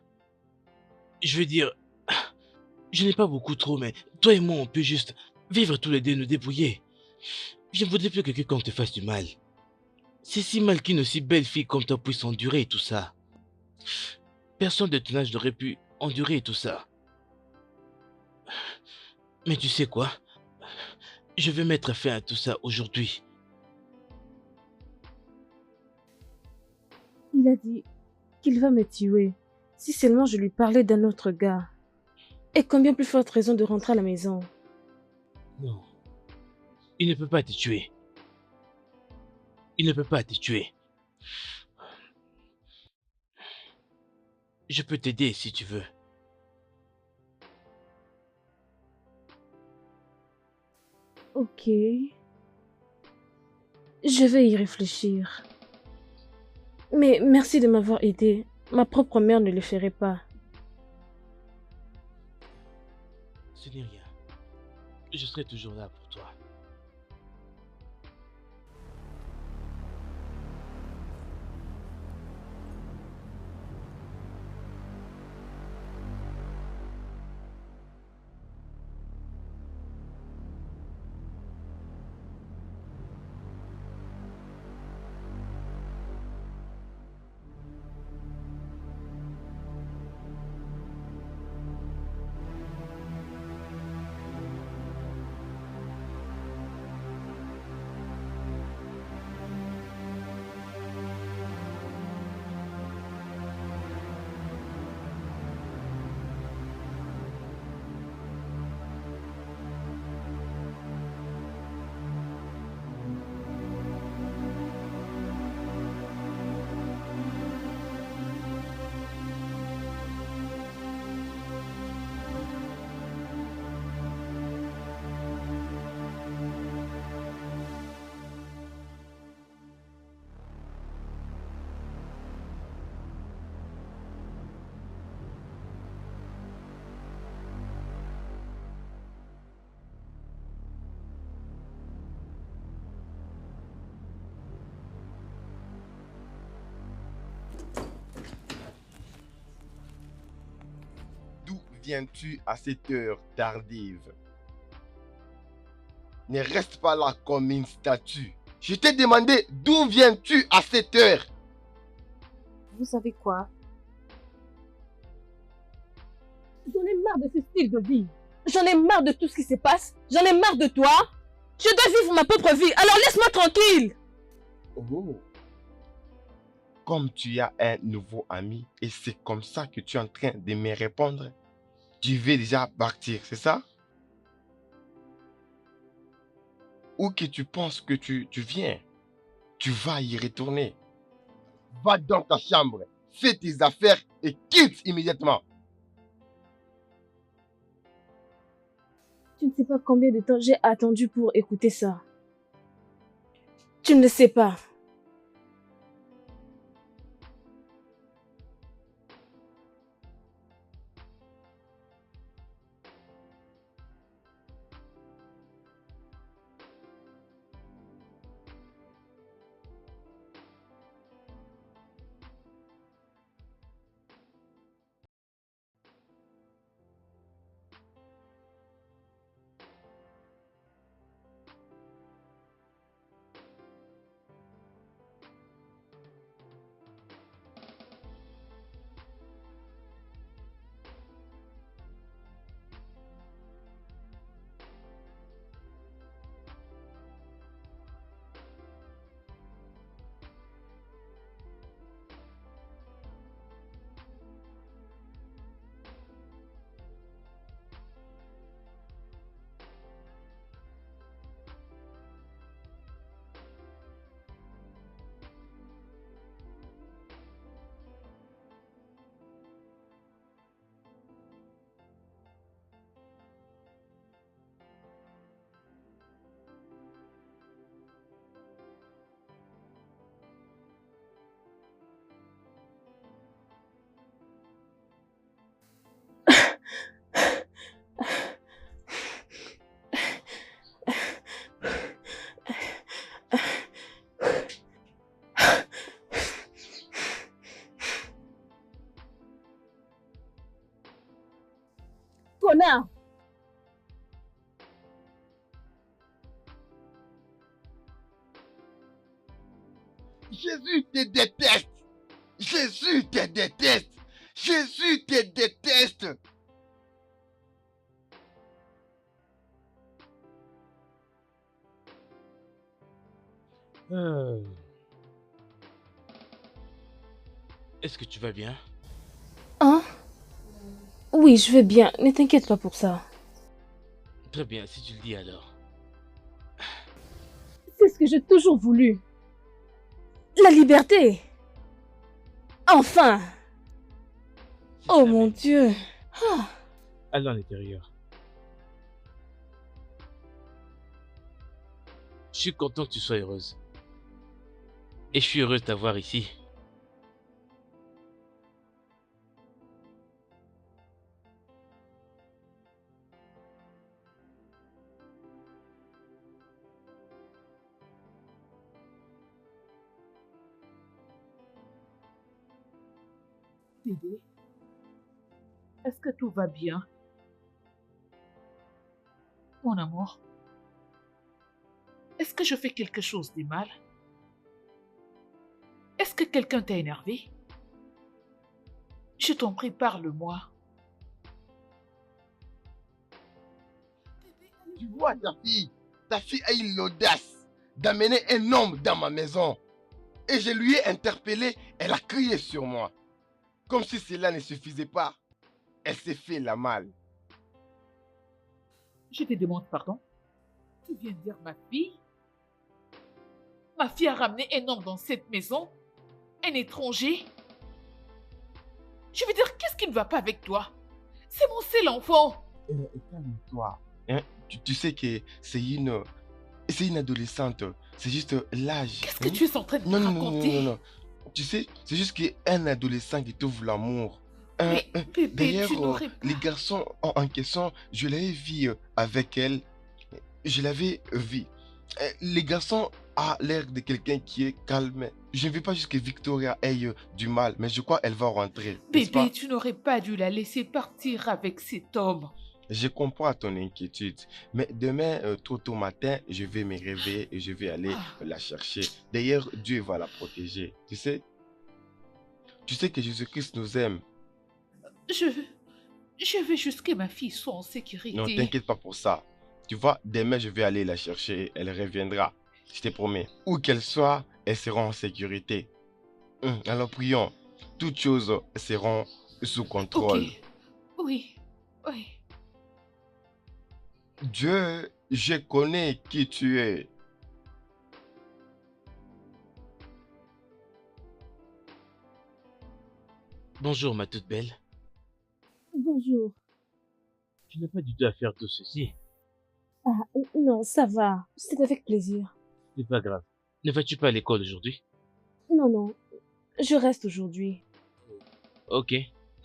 Je veux dire, je n'ai pas beaucoup trop, mais toi et moi, on peut juste vivre tous les deux, nous débrouiller. Je ne voudrais plus que quelqu'un te fasse du mal. C'est si mal qu'une aussi belle fille comme toi puisse endurer tout ça. Personne de ton âge n'aurait pu endurer tout ça. Mais tu sais quoi? Je vais mettre fin à tout ça aujourd'hui. Il a dit qu'il va me tuer si seulement je lui parlais d'un autre gars. Et combien plus forte raison de rentrer à la maison. Non. Il ne peut pas te tuer. Il ne peut pas te tuer. Je peux t'aider si tu veux. Ok. Je vais y réfléchir. Mais merci de m'avoir aidé. Ma propre mère ne le ferait pas. Ce n'est rien. Je serai toujours là pour toi. D'où viens-tu à cette heure tardive? Ne reste pas là comme une statue. Je t'ai demandé d'où viens-tu à cette heure? Vous savez quoi? J'en ai marre de ce style de vie. J'en ai marre de tout ce qui se passe. J'en ai marre de toi. Je dois vivre ma propre vie. Alors laisse-moi tranquille. Oh. Comme tu as un nouveau ami et c'est comme ça que tu es en train de me répondre, tu veux déjà partir, c'est ça? Ou que tu penses que tu viens, tu vas y retourner. Va dans ta chambre, fais tes affaires et quitte immédiatement. Tu ne sais pas combien de temps j'ai attendu pour écouter ça. Tu ne le sais pas. Jésus te déteste. Jésus te déteste. Jésus te déteste. Euh, Est-ce que tu vas bien? Hein? Oui, je vais bien. Ne t'inquiète pas pour ça. Très bien, si tu le dis alors. C'est ce que j'ai toujours voulu. La liberté. Enfin. C'est Oh ça, mon mais Dieu. Ah. allons à l'intérieur. Je suis content que tu sois heureuse. Et je suis heureuse de t'avoir ici. Bébé, est-ce que tout va bien? Mon amour, est-ce que je fais quelque chose de mal? Est-ce que quelqu'un t'a énervé? Je t'en prie, parle-moi. Tu vois ta fille a eu l'audace d'amener un homme dans ma maison. Et je lui ai interpellé, elle a crié sur moi. Comme si cela ne suffisait pas, elle s'est fait la malle. Je te demande pardon. Tu viens de dire ma fille? Ma fille a ramené un homme dans cette maison? Un étranger? Je veux dire, qu'est-ce qui ne va pas avec toi? C'est mon seul enfant. Calme-toi. Hein? Tu sais que c'est une adolescente. C'est juste l'âge. Qu'est-ce que tu es en train de me Non, non, non, raconter? non, non, non. Tu sais, c'est juste qu'un adolescent qui trouve l'amour. Mais bébé, D'ailleurs, tu n'aurais pas... les garçons en question, je l'avais vu avec elle. Je l'avais vu. Les garçons ont l'air de quelqu'un qui est calme. Je ne veux pas juste que Victoria ait du mal, mais je crois qu'elle va rentrer. N'est-ce pas? Bébé, tu n'aurais pas dû la laisser partir avec cet homme. Je comprends ton inquiétude, mais demain, tôt au matin, je vais me réveiller et je vais aller Ah, la chercher. D'ailleurs, Dieu va la protéger. Tu sais que Jésus-Christ nous aime. je... Je veux juste que ma fille soit en Non, sécurité. t'inquiète pas pour ça. Tu vois, demain, je vais aller la chercher et elle reviendra. Je te promets. Où qu'elle soit, elle sera en sécurité. Alors prions. Toutes choses seront sous Ok. contrôle. Oui. Oui. Dieu, je connais qui tu es. Bonjour, ma toute belle. Bonjour. Tu n'as pas du tout à faire tout ceci. Ah, non, ça va. C'est avec plaisir. C'est pas grave. Ne vas-tu pas à l'école aujourd'hui? Non, non. Je reste aujourd'hui. Ok.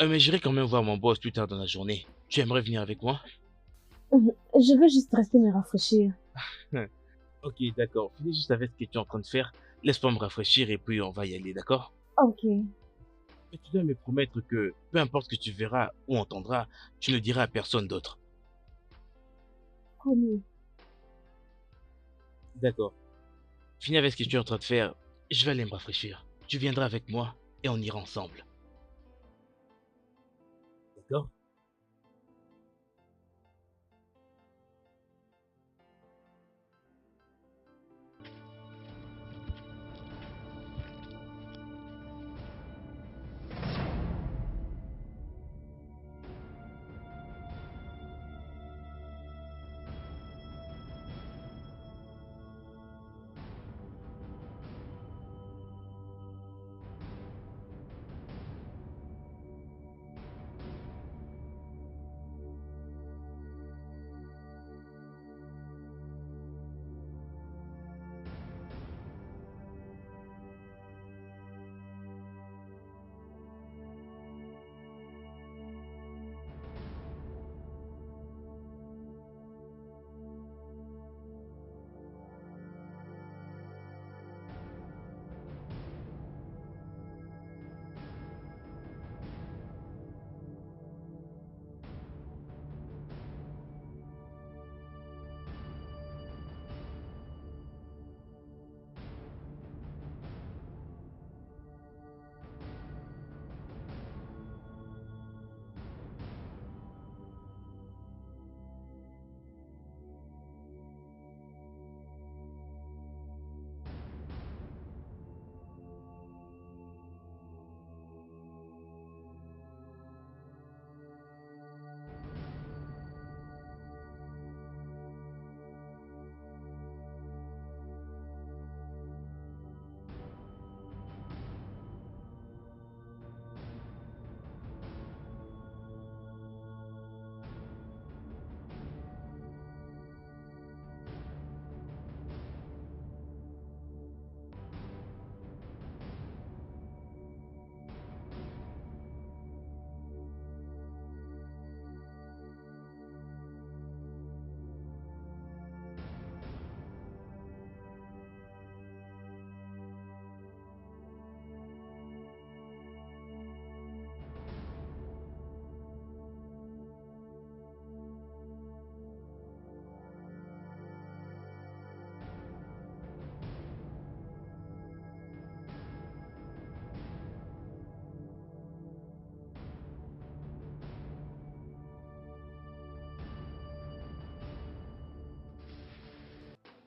Mais j'irai quand même voir mon boss plus tard dans la journée. Tu aimerais venir avec moi? Je veux juste rester me rafraîchir. Ok, d'accord. Finis juste avec ce que tu es en train de faire. Laisse-moi me rafraîchir et puis on va y aller, d'accord? Ok. Mais tu dois me promettre que, peu importe ce que tu verras ou entendras, tu ne diras à personne d'autre. Promis. D'accord. Finis avec ce que tu es en train de faire. Je vais aller me rafraîchir. Tu viendras avec moi et on ira ensemble. D'accord?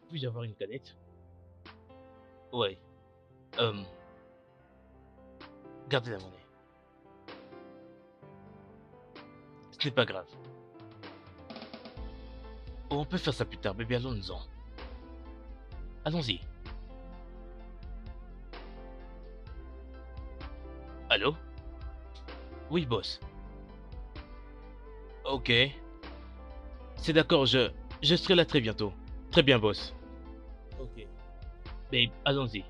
Puis-je avoir une canette? Ouais. Euh, Gardez la monnaie. Ce n'est pas grave. On peut faire ça plus tard, bébé, allons-en. Allons-y. Allô? Oui, boss. Ok. C'est d'accord, je serai là très bientôt. Très bien, boss. Ok. Babe, allons-y.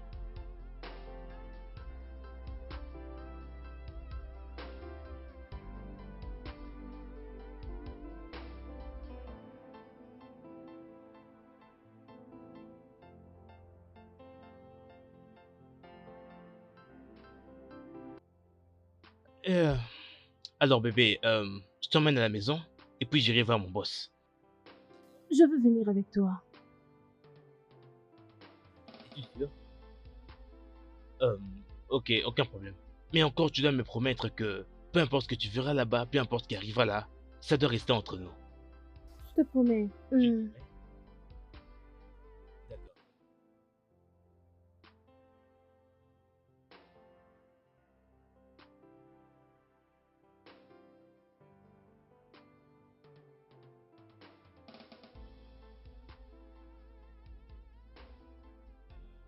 Euh, alors, bébé, je t'emmène à la maison et puis j'irai voir mon boss. Je veux venir avec toi. Es-tu sûr? Euh, ok, aucun problème. Mais encore, tu dois me promettre que peu importe ce que tu verras là-bas, peu importe ce qui arrivera là, ça doit rester entre nous. Je te promets. Tu te promets? D'accord.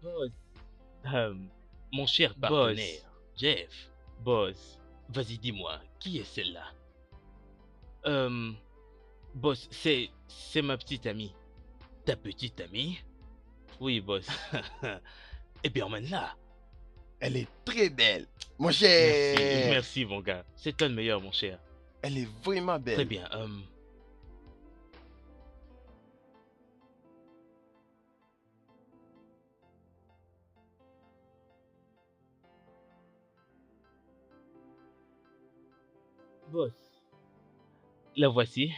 Boss. Euh, Mon cher partenaire, Jeff. Boss. Vas-y, dis-moi, qui est celle-là? Euh, Boss, c'est ma petite amie. Ta petite amie? Oui, boss. Eh bien, emmène-la. Elle est très belle. Mon Merci, cher. merci, mon gars. C'est toi le meilleur, mon cher. Elle est vraiment belle. Très bien. Boss. La voici.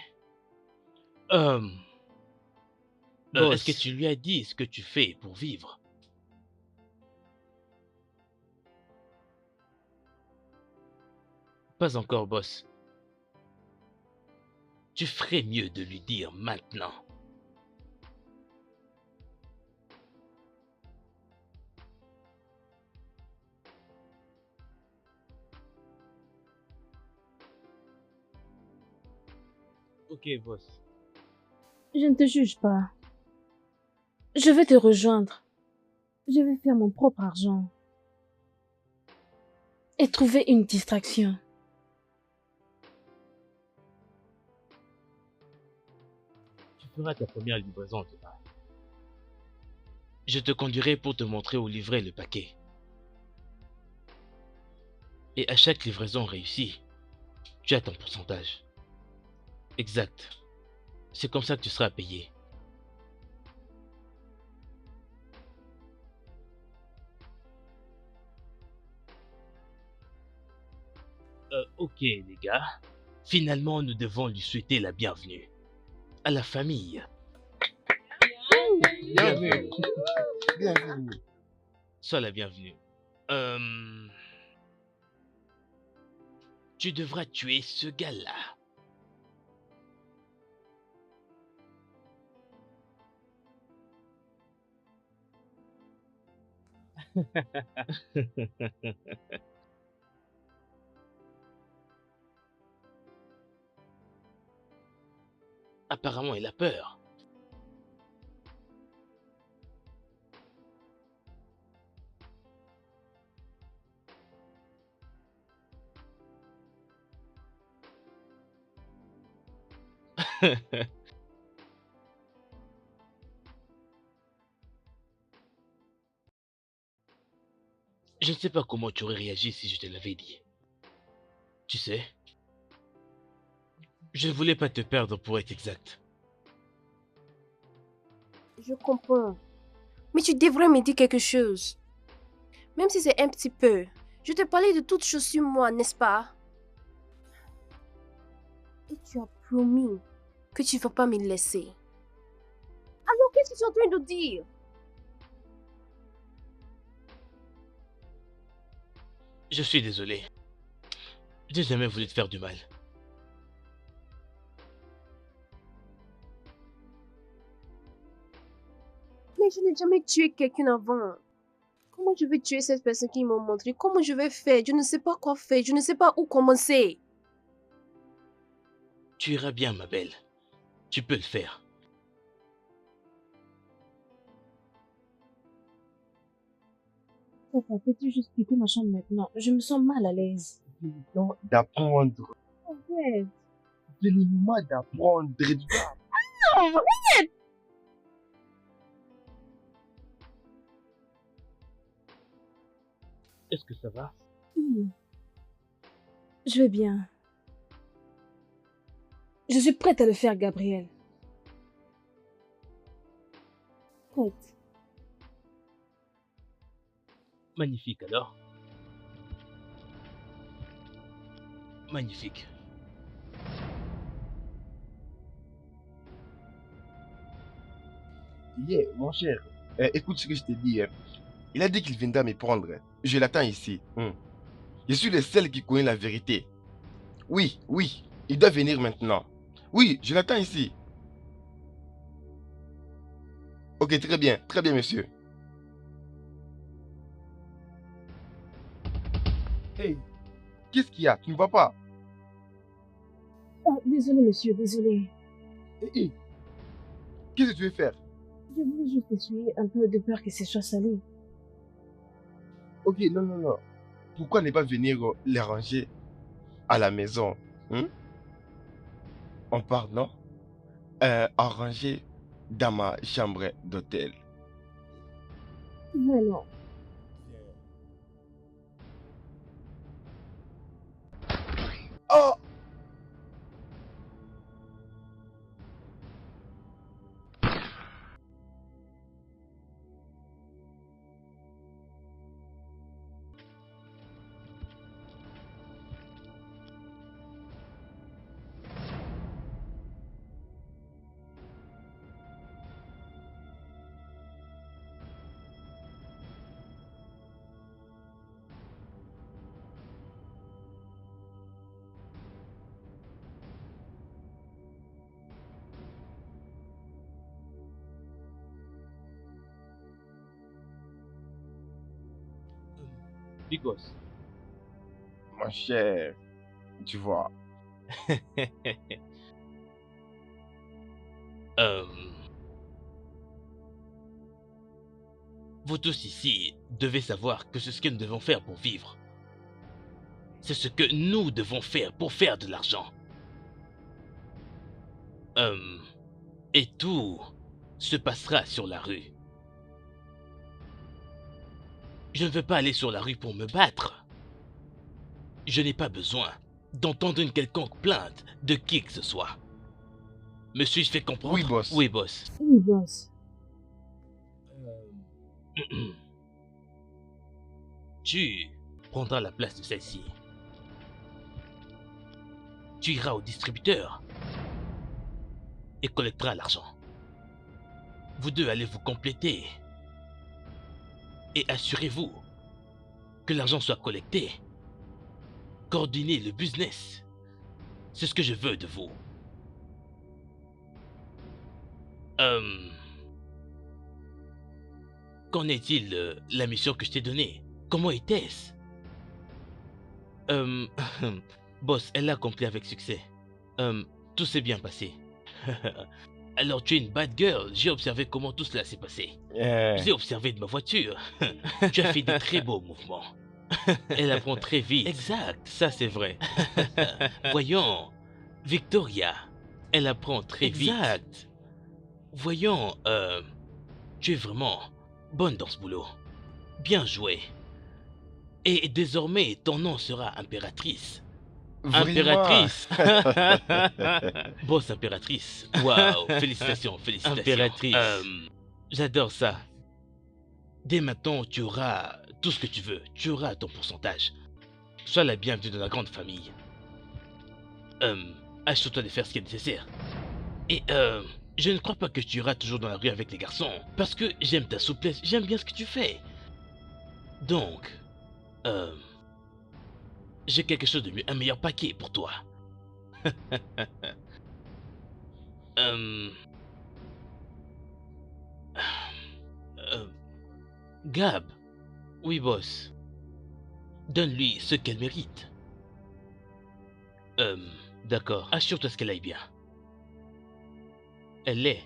Euh, Est-ce que Boss. tu lui as dit ce que tu fais pour vivre? Pas encore, boss. Tu ferais mieux de lui dire maintenant. Ok, boss. Je ne te juge pas. Je vais te rejoindre. Je vais faire mon propre argent. Et trouver une distraction. Tu feras ta première livraison demain. Je te conduirai pour te montrer où livrer le paquet. Et à chaque livraison réussie, tu as ton pourcentage. Exact. C'est comme ça que tu seras payé. Ok les gars. Finalement, nous devons lui souhaiter la bienvenue. À la famille. Bienvenue. Bienvenue. Sois la bienvenue. Tu devras tuer ce gars-là. Apparemment, il a peur. Je ne sais pas comment tu aurais réagi si je te l'avais dit. Tu sais, je ne voulais pas te perdre pour être exact. Je comprends. Mais tu devrais me dire quelque chose. Même si c'est un petit peu. Je te parlais de toutes choses sur moi, n'est-ce pas? Et tu as promis que tu ne vas pas me laisser. Alors qu'est-ce que tu es en train de dire? Je suis désolé. Je n'ai jamais voulu te faire du mal. Mais je n'ai jamais tué quelqu'un avant. Comment je vais tuer cette personne qui m'a montré? Comment je vais faire? Je ne sais pas quoi faire. Je ne sais pas où commencer. Tu iras bien, ma belle. Tu peux le faire. Papa, peux-tu juste quitter ma chambre maintenant? Je me sens mal à l'aise. C'est le temps d'apprendre. Arrête. C'est le moment d'apprendre. Est-ce que ça va? Oui. Je vais bien. Je suis prête à le faire, Gabriel. Prête. Magnifique alors. Magnifique. Yeah, mon cher. Écoute ce que je t'ai dit. Il a dit qu'il viendra me prendre. Je l'attends ici. Je suis le seul qui connaît la vérité. Oui, oui, il doit venir maintenant. Oui, je l'attends ici. Ok, très bien, monsieur. Hey, qu'est-ce qu'il y a? Tu ne vas pas? Oh, désolé, monsieur, désolé. Hey, qu'est-ce que tu veux faire? Je voulais juste essuyer un peu de peur que ce soit salé. Ok, non. Pourquoi ne pas venir les ranger à la maison? On part, non? À ranger dans ma chambre d'hôtel. Vraiment. Oh! Bigos. Mon cher, tu vois. Euh, Vous tous ici devez savoir que c'est ce que nous devons faire pour vivre. C'est ce que nous devons faire pour faire de l'argent. Et tout se passera sur la rue. Je ne veux pas aller sur la rue pour me battre. Je n'ai pas besoin d'entendre une quelconque plainte de qui que ce soit. Me suis-je fait comprendre? Oui, boss. Oui, boss. Oui, boss. Tu prendras la place de celle-ci. Tu iras au distributeur et collecteras l'argent. Vous deux allez vous compléter et assurez-vous que l'argent soit collecté. Coordonnez le business. C'est ce que je veux de vous. Qu'en est-il de la mission que je t'ai donnée? Comment était-ce? Boss, elle l'a accompli avec succès. Tout s'est bien passé. Alors tu es une bad girl, j'ai observé comment tout cela s'est passé. J'ai observé de ma voiture. Tu as fait de très beaux mouvements. Elle apprend très vite. Exact, ça c'est vrai. Voyons, Victoria, elle apprend très vite. Exact. Voyons, tu es vraiment bonne dans ce boulot. Bien joué. Et désormais, ton nom sera impératrice. Impératrice. Boss impératrice. Waouh, félicitations, félicitations. Impératrice. J'adore ça. Dès maintenant, tu auras tout ce que tu veux. Tu auras ton pourcentage. Sois la bienvenue dans la grande famille. Assure-toi de faire ce qui est nécessaire. Et je ne crois pas que tu iras toujours dans la rue avec les garçons. Parce que j'aime ta souplesse, j'aime bien ce que tu fais. Donc, j'ai quelque chose de mieux, un meilleur paquet pour toi. Gab. Oui, boss. Donne-lui ce qu'elle mérite. D'accord. Assure-toi qu'elle aille bien. Elle l'est.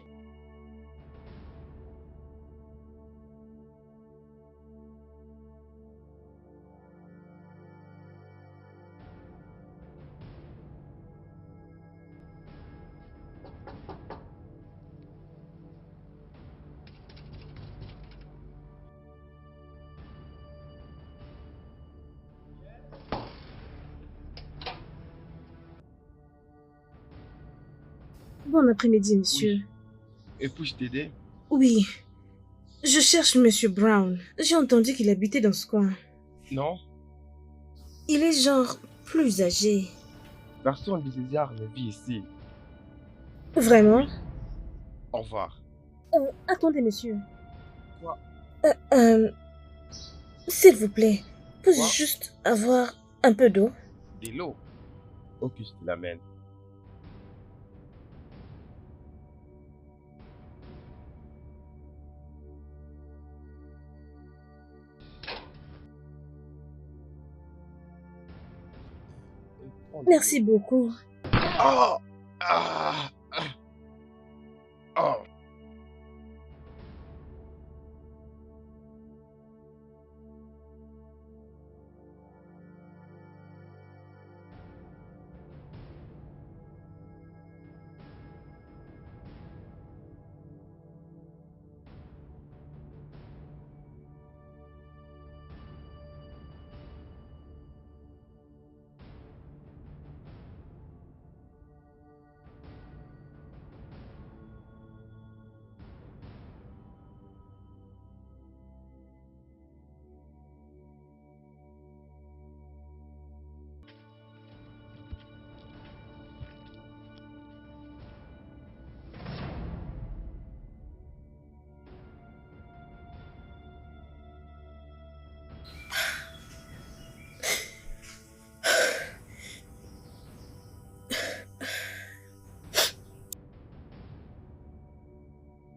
Bon après-midi, monsieur. Et puis-je t'aider? Oui, je cherche Monsieur Brown. J'ai entendu qu'il habitait dans ce coin. Non? Il est genre plus âgé. Personne de ces arts ne vit ici. Vraiment? Au revoir. Attendez, monsieur. Quoi? S'il vous plaît, puis-je Quoi? juste avoir un peu d'eau? De l'eau. Ok, je te l'amène. Merci beaucoup. Oh! Ah! Oh!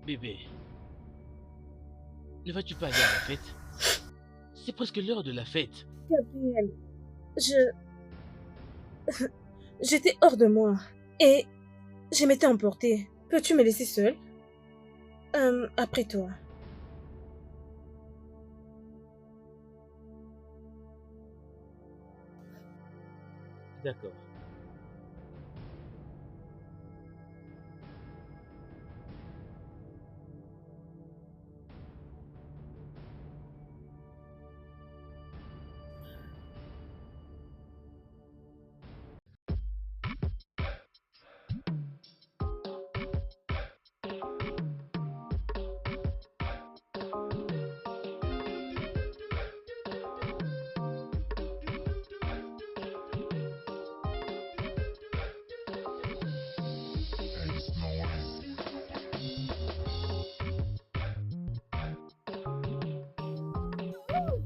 Bébé, ne vas-tu pas aller à la fête? C'est presque l'heure de la fête. Gabriel, j'étais hors de moi. Et je m'étais emportée. Peux-tu me laisser seule? Après toi. D'accord.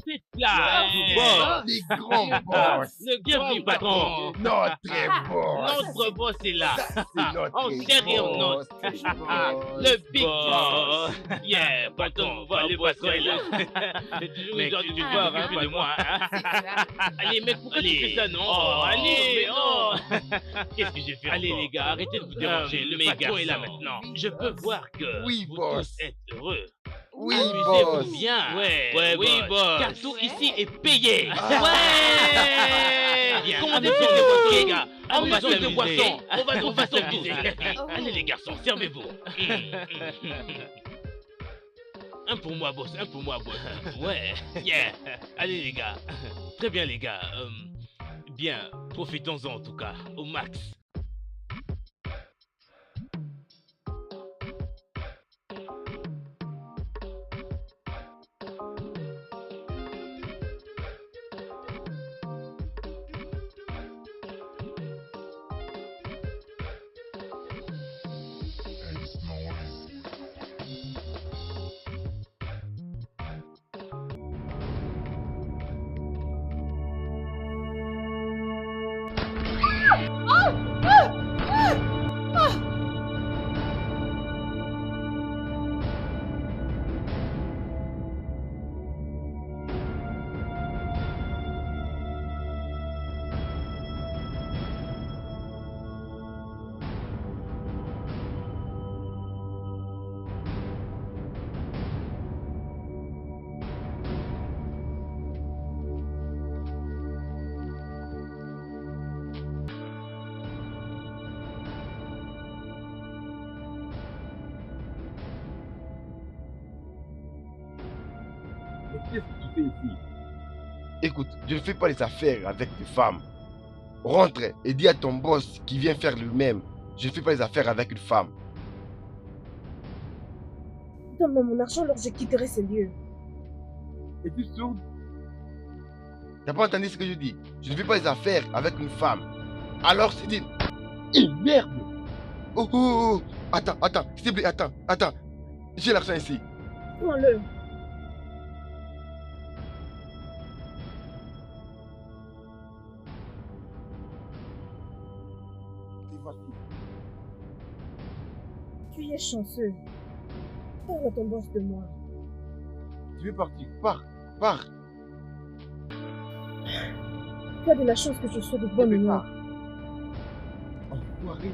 Fête là, boss. Les grands boss! Le bienvenu patron. Notre boss! Notre boss est là. C'est notre En chair et en os. boss! Le big boss. Yeah, patron, voilà le patron est là. J'ai toujours eu du voir un peu de moi. Allez, mec, pourquoi tu fais ça, non? Allez, oh. Qu'est-ce que j'ai fait? Allez, les gars, arrêtez de vous déranger. Le patron est là maintenant. Je peux voir que Oui, vous boss. tous êtes heureux. Oui, Amusez-vous boss! bien. Oui, boss. Car tout ici est payé. Ah. Ouais. Bien, commandez-vous des boissons, les gars. Amusons de boissons. On va s'amuser. Allez, les garçons, servez-vous. Un pour moi, boss. Un pour moi, boss. Ouais. Yeah. Allez, les gars. Très bien, les gars. Bien, profitons-en en tout cas, au max. qu'est-ce que tu fais ici? Écoute, je ne fais pas les affaires avec des femmes. Rentre et dis à ton boss qui vient faire le même. Je ne fais pas les affaires avec une femme. Donne-moi mon argent, alors je quitterai ce lieu. Es-tu sourde? T'as pas entendu ce que je dis? Je ne fais pas les affaires avec une femme. Alors c'est dit... Eh merde! Oh, oh, oh! Attends, s'il te plaît, attends. J'ai l'argent ici. Prends-le. Et voici. Tu es chanceux. Parle à ton boss de moi. Tu veux partir? Pars. Tu as de la chance que je sois de bonne Mais humeur. pars. Enfoiré.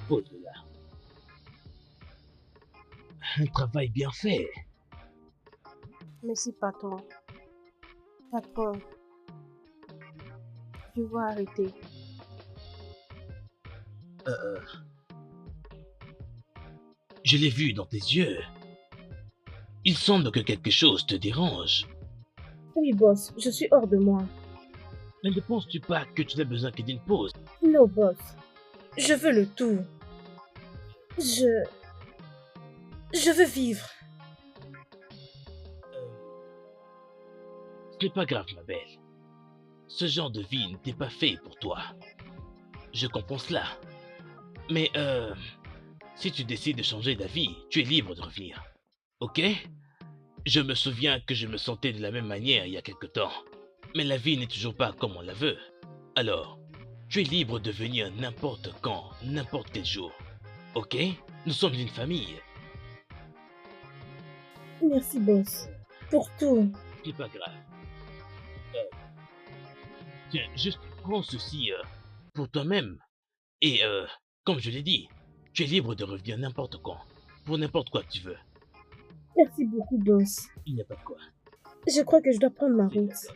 Pose-la. Un travail bien fait. Merci, patron. Patron, je vais arrêter. Je l'ai vu dans tes yeux. Il semble que quelque chose te dérange. Oui, boss, je suis hors de moi. Mais ne penses-tu pas que tu n'as besoin que d'une pause? Non, boss. Je veux le tout. Je veux vivre. Ce n'est pas grave, ma belle. Ce genre de vie n'était pas fait pour toi. Je comprends cela. Mais si tu décides de changer d'avis, tu es libre de revenir. Ok? Je me souviens que je me sentais de la même manière il y a quelque temps. Mais la vie n'est toujours pas comme on la veut. Alors, tu es libre de venir n'importe quand, n'importe quel jour. Ok? Nous sommes une famille. Merci, boss. Pour tout. C'est pas grave. Tiens, juste prends ceci pour toi-même. Et comme je l'ai dit, tu es libre de revenir n'importe quand, pour n'importe quoi que tu veux. Merci beaucoup, boss. Il n'y a pas de quoi. Je crois que je dois prendre ma C'est route. d'accord.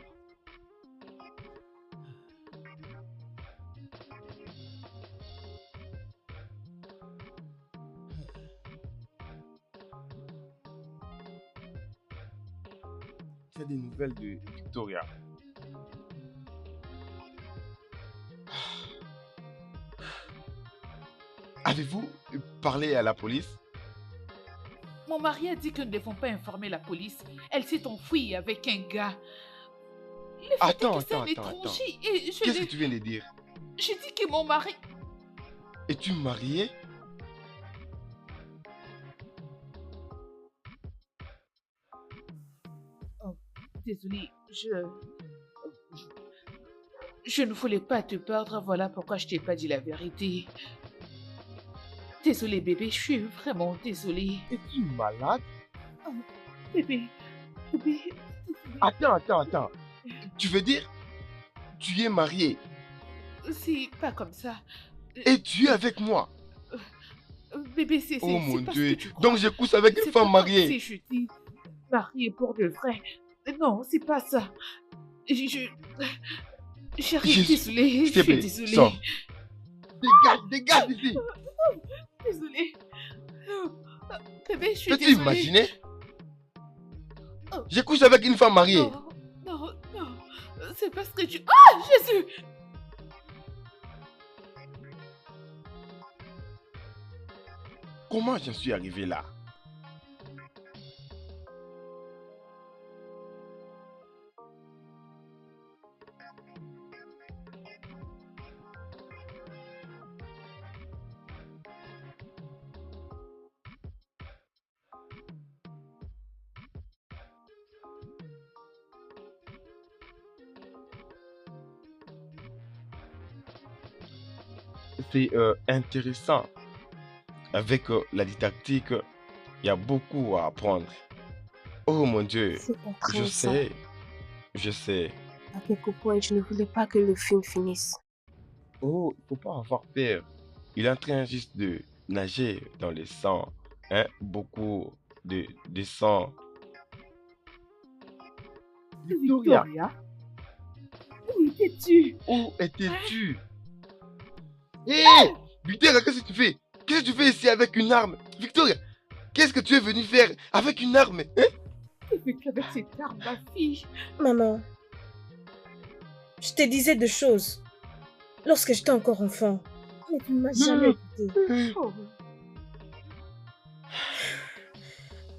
Tu as des nouvelles de Victoria? Avez-vous parlé à la police? Mon mari a dit que nous ne devons pas informer la police. Elle s'est enfuie avec un gars. Le fait est que c'est un étranger et Qu'est-ce que tu viens de dire? je dis que mon mari... Es-tu marié? Désolée, je ne voulais pas te perdre, voilà pourquoi je t'ai pas dit la vérité. Désolée bébé, je suis vraiment désolée. Es-tu malade? Bébé, bébé... Attends. Tu veux dire, tu es marié C'est pas comme ça. et tu es avec moi? Bébé, c'est Oh mon pas Dieu. ce que tu crois. Donc je couche avec une C'est femme pas mariée. comme si je dis mariée pour de vrai. Non, c'est pas ça. Je... Chérie, Jésus, désolée, s'il je te suis plaît, désolée. sors. Dégage, dégage ici. Désolée. Bébé, je suis Peux-tu désolée. imaginer? Oh. J'ai couché avec une femme mariée. Non, non, non. C'est parce que tu... Ah, Jésus! Comment j'en suis arrivé là? C'est intéressant. Avec la didactique, il y a beaucoup à apprendre. Oh mon Dieu, C'est je intéressant. sais, je sais. À quelque point, je ne voulais pas que le film finisse. Oh, il faut pas avoir peur. Il est en train juste de nager dans le sang. Hein? Beaucoup de sang. Victoria, Victoria? Où étais-tu? où étais-tu? Hé! Victoria, qu'est-ce que tu fais? Qu'est-ce que tu fais ici avec une arme? Victoria, qu'est-ce que tu es venu faire avec une arme? Hein? Que fais-tu avec cette arme, ma fille? Maman, je te disais deux choses lorsque j'étais encore enfant, mais tu ne m'as jamais écouté. Oh,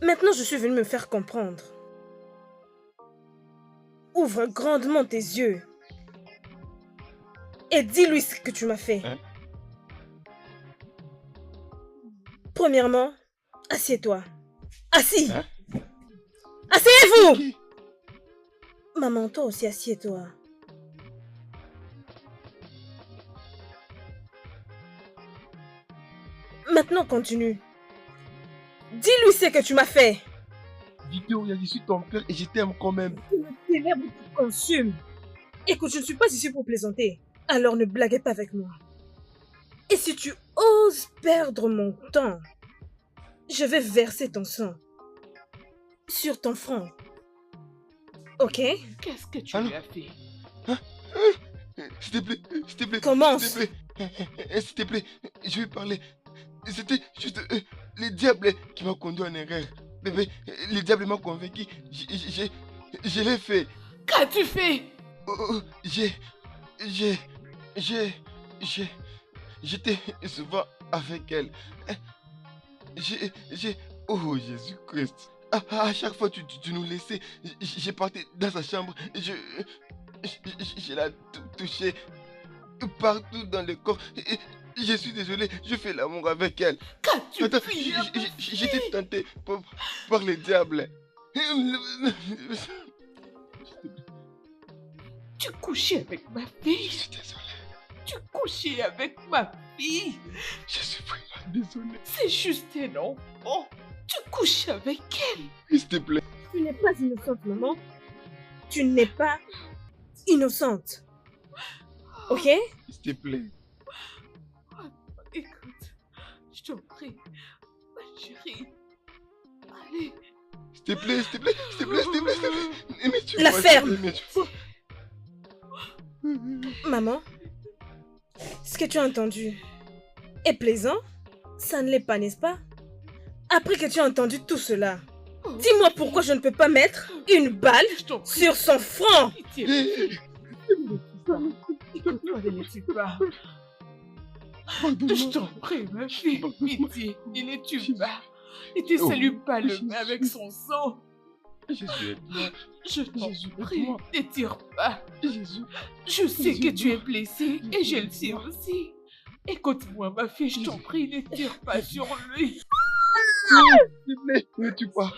Maintenant, je suis venue me faire comprendre. Ouvre grandement tes yeux et dis-lui ce que tu m'as fait. Hein? Premièrement, assieds-toi. Assis. Hein? Asseyez-vous. Ok. Maman, toi aussi, assieds-toi. Maintenant, continue. Dis-lui ce que tu m'as fait. Victoria, je suis ton père et je t'aime quand même. Que le ténèbre te consume. Écoute, je ne suis pas ici pour plaisanter. Alors ne blaguez pas avec moi. Et si tu oses perdre mon temps, je vais verser ton sang sur ton front. Ok? qu'est-ce que tu Allô? lui as fait? S'il te plaît, s'il te plaît. Commence. S'il te plaît, s'il te plaît, je vais parler. C'était juste le diable qui m'a conduit en erreur. Bébé, le diable m'a convaincu. Je l'ai fait. Qu'as-tu fait? Oh, j'étais souvent avec elle. Oh Jésus-Christ. À chaque fois tu nous laissais, j'ai parti dans sa chambre, je l'ai touché partout dans le corps. Je suis désolé, je fais l'amour avec elle. Qu'as-tu Attends, fait? j'étais tenté par le diable. Tu couchais avec ma fille? Je suis désolé, Tu couchais avec ma fille? je suis vraiment désolé. C'est juste un enfant. Tu couches avec elle. S'il te plaît. Tu n'es pas innocente, maman. Tu n'es pas innocente. Ok? S'il te plaît. Écoute, je t'en prie, ma chérie. Allez. S'il te plaît, s'il te plaît, s'il te plaît, s'il te plaît, s'il te plaît. Mais tu La vois, ferme. s'il te plaît, mais tu vois. Maman, ce que tu as entendu est plaisant? Ça ne l'est pas, n'est-ce pas? Après que tu as entendu tout cela, dis-moi pourquoi je ne peux pas mettre une balle Je t'en prie. sur son front. Pitié, pitié. Écoute-moi, ne les tue pas. Je t'en prie, ma fille. Pitié, ne les tue pas. Ne te salue pas le main avec son sang. Jésus, aide-moi. Je t'en Jésus, prie, aide-moi. ne tire pas. Jésus. Je sais que Jésus, tu es blessée et je le sais aussi. Écoute-moi, ma fille, je t'en prie, ne tire pas sur lui. S'il te plaît, ne me tue pas.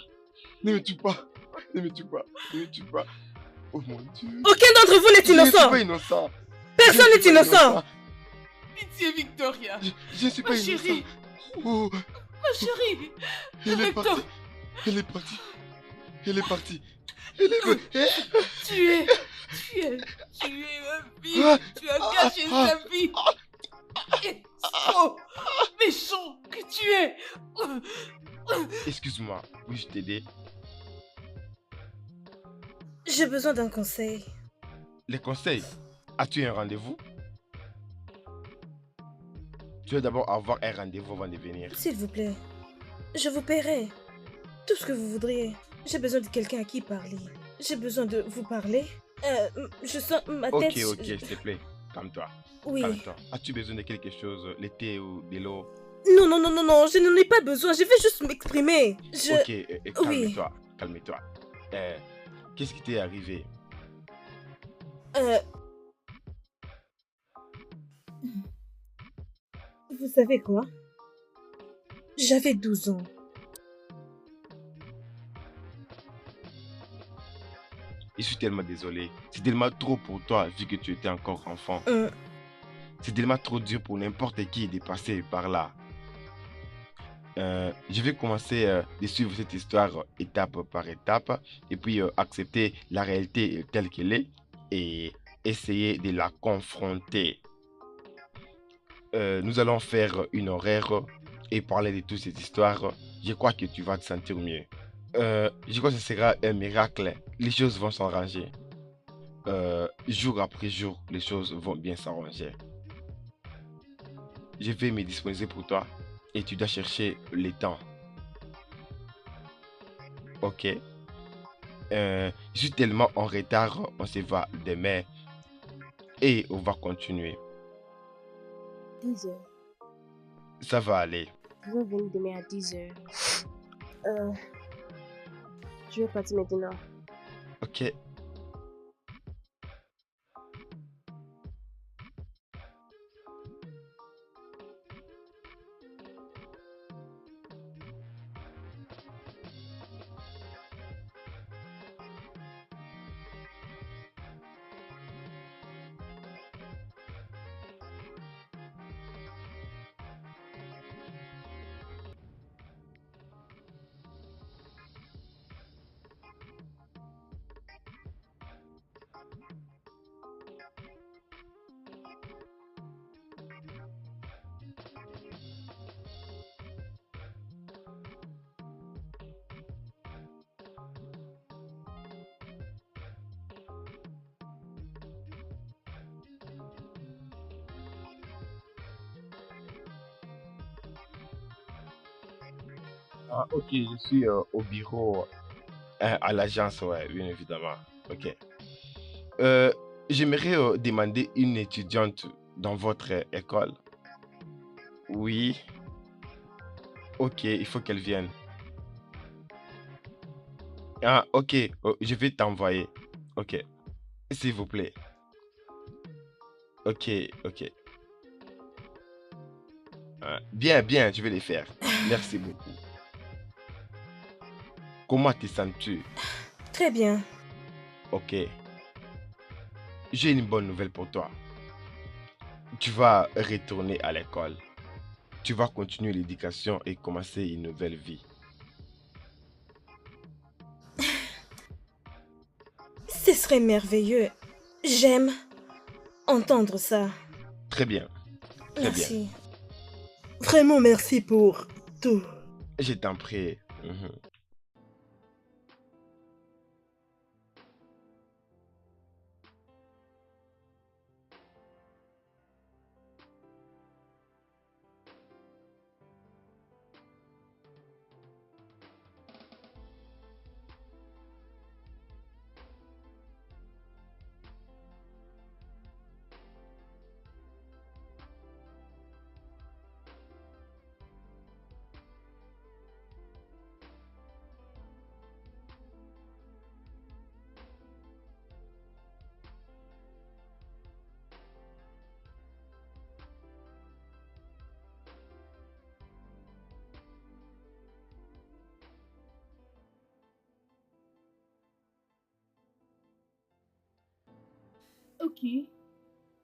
Ne me tue pas. Ne me tue pas. Ne me tue pas. Oh mon Dieu. Aucun d'entre vous n'est Je ne suis innocent. pas innocent. Personne Je ne suis n'est pas innocent. Pitié, Victoria. Je ne suis Ma pas chérie. innocent. Oh, Ma chérie. elle est Avec partie. toi. Elle est partie. Elle est partie. Elle est partie. Tu es ma fille. Ah, Tu as gâché sa vie. Et oh, méchant que tu es. Excuse-moi, puis-je t'aider? J'ai besoin d'un conseil. Les conseils. As-tu un rendez-vous? Tu dois d'abord avoir un rendez-vous avant de venir. S'il vous plaît, je vous paierai tout ce que vous voudriez. J'ai besoin de quelqu'un à qui parler. J'ai besoin de vous parler. Je sens ma tête... Ok, s'il te plaît, calme-toi. Oui. Calme-toi. As-tu besoin de quelque chose, le thé ou de l'eau? Non, je n'en ai pas besoin. Je vais juste m'exprimer. Ok, Oui. calme-toi. Qu'est-ce qui t'est arrivé? Euh, Vous savez quoi? J'avais 12 ans. Je suis tellement désolé. C'est tellement trop pour toi vu que tu étais encore enfant. Euh, C'est tellement trop dur pour n'importe qui de passer par là. Je vais commencer de suivre cette histoire étape par étape et puis accepter la réalité telle qu'elle est et essayer de la confronter. Nous allons faire une horaire et parler de toutes ces histoires. Je crois que tu vas te sentir mieux. Je crois que ce sera un miracle. Les choses vont s'arranger. Jour après jour, les choses vont bien s'arranger. Je vais me disposer pour toi et tu dois chercher le temps. Ok. Je suis tellement en retard, on se va demain et on va continuer. 10 heures. Ça va aller. Je vais venir demain à 10 heures. Je vais partir maintenant. Ok. Ah, ok, je suis au bureau, à l'agence, ouais, bien évidemment. Ok. Euh, J'aimerais demander une étudiante dans votre école. Oui, ok, il faut qu'elle vienne. Ah, ok, je vais t'envoyer. Ok, s'il vous plaît. Ok. Bien, je vais les faire. Merci beaucoup. Comment te sens-tu? Très bien. Ok, j'ai une bonne nouvelle pour toi. Tu vas retourner à l'école. Tu vas continuer l'éducation et commencer une nouvelle vie. Ce serait merveilleux. J'aime entendre ça. Très bien, très bien. Merci. Vraiment merci pour tout. Je t'en prie. Mhm. Ok,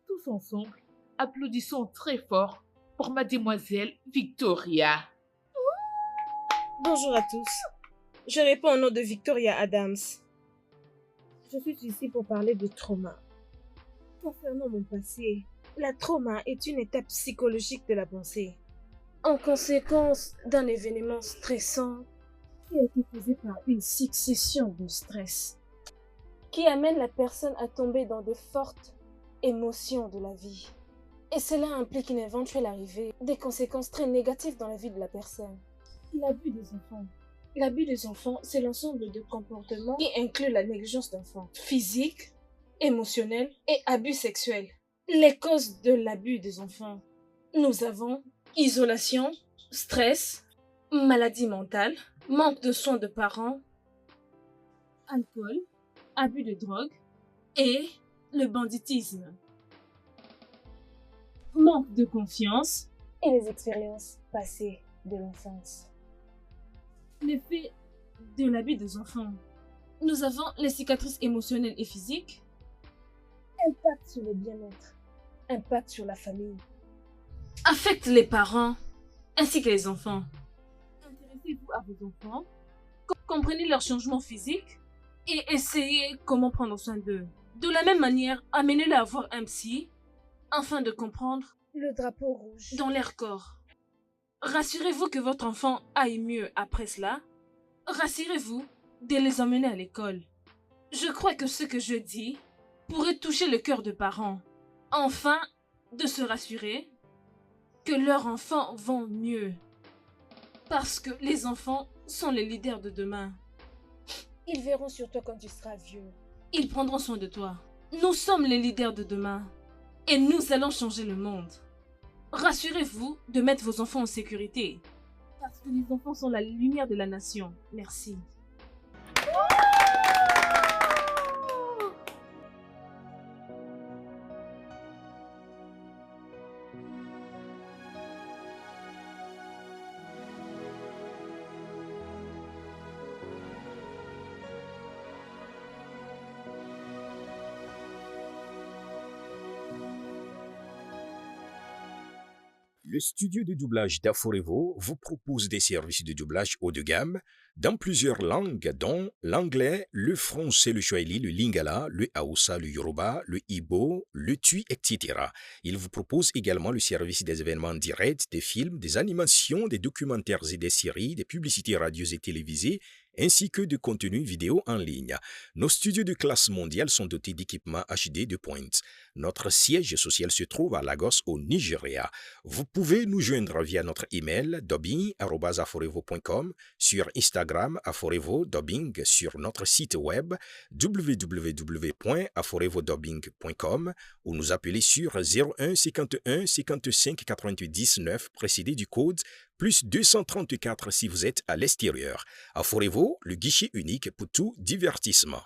tous ensemble, applaudissons très fort pour mademoiselle Victoria. Bonjour à tous. Je réponds au nom de Victoria Adams. Je suis ici pour parler de trauma. Concernant mon passé, la trauma est une étape psychologique de la pensée. En conséquence d'un événement stressant qui a été causé par une succession de stress qui amène la personne à tomber dans de fortes émotions de la vie. Et cela implique une éventuelle arrivée des conséquences très négatives dans la vie de la personne. L'abus des enfants. L'abus des enfants, c'est l'ensemble de comportements qui inclut la négligence d'enfants, physique, émotionnel et abus sexuel. Les causes de l'abus des enfants. Nous avons isolation, stress, maladie mentale, manque de soins de parents, alcool, abus de drogue et le banditisme. Manque de confiance et les expériences passées de l'enfance. L'effet de l'abus des enfants. Nous avons les cicatrices émotionnelles et physiques, impact sur le bien-être, impact sur la famille, affecte les parents ainsi que les enfants. Intéressez-vous à vos enfants, comprenez leurs changements physiques et essayez comment prendre soin d'eux. De la même manière, amenez-les à voir un psy afin de comprendre le drapeau rouge dans leur corps. Rassurez-vous que votre enfant aille mieux après cela. Rassurez-vous de les emmener à l'école. Je crois que ce que je dis pourrait toucher le cœur de parents. Enfin, de se rassurer que leurs enfants vont mieux. Parce que les enfants sont les leaders de demain. Ils verront sur toi quand tu seras vieux. Ils prendront soin de toi. Nous sommes les leaders de demain. Et nous allons changer le monde. Rassurez-vous de mettre vos enfants en sécurité. Parce que les enfants sont la lumière de la nation. Merci. Le studio de doublage d'Aforevo vous propose des services de doublage haut de gamme dans plusieurs langues, dont l'anglais, le français, le swahili, le lingala, le hausa, le yoruba, le igbo, le tui, etc. Il vous propose également le service des événements directs, des films, des animations, des documentaires et des séries, des publicités radio et télévisées, ainsi que de contenus vidéo en ligne. Nos studios de classe mondiale sont dotés d'équipements HD de pointe. Notre siège social se trouve à Lagos, au Nigeria. Vous pouvez nous joindre via notre email dubbing@aforevo.com, sur Instagram Aforevo Dubbing, sur notre site web www.aforevodubbing.com ou nous appeler sur 01 51 55 88 19 précédé du code plus 234 si vous êtes à l'extérieur. Aforevo, le guichet unique pour tout divertissement.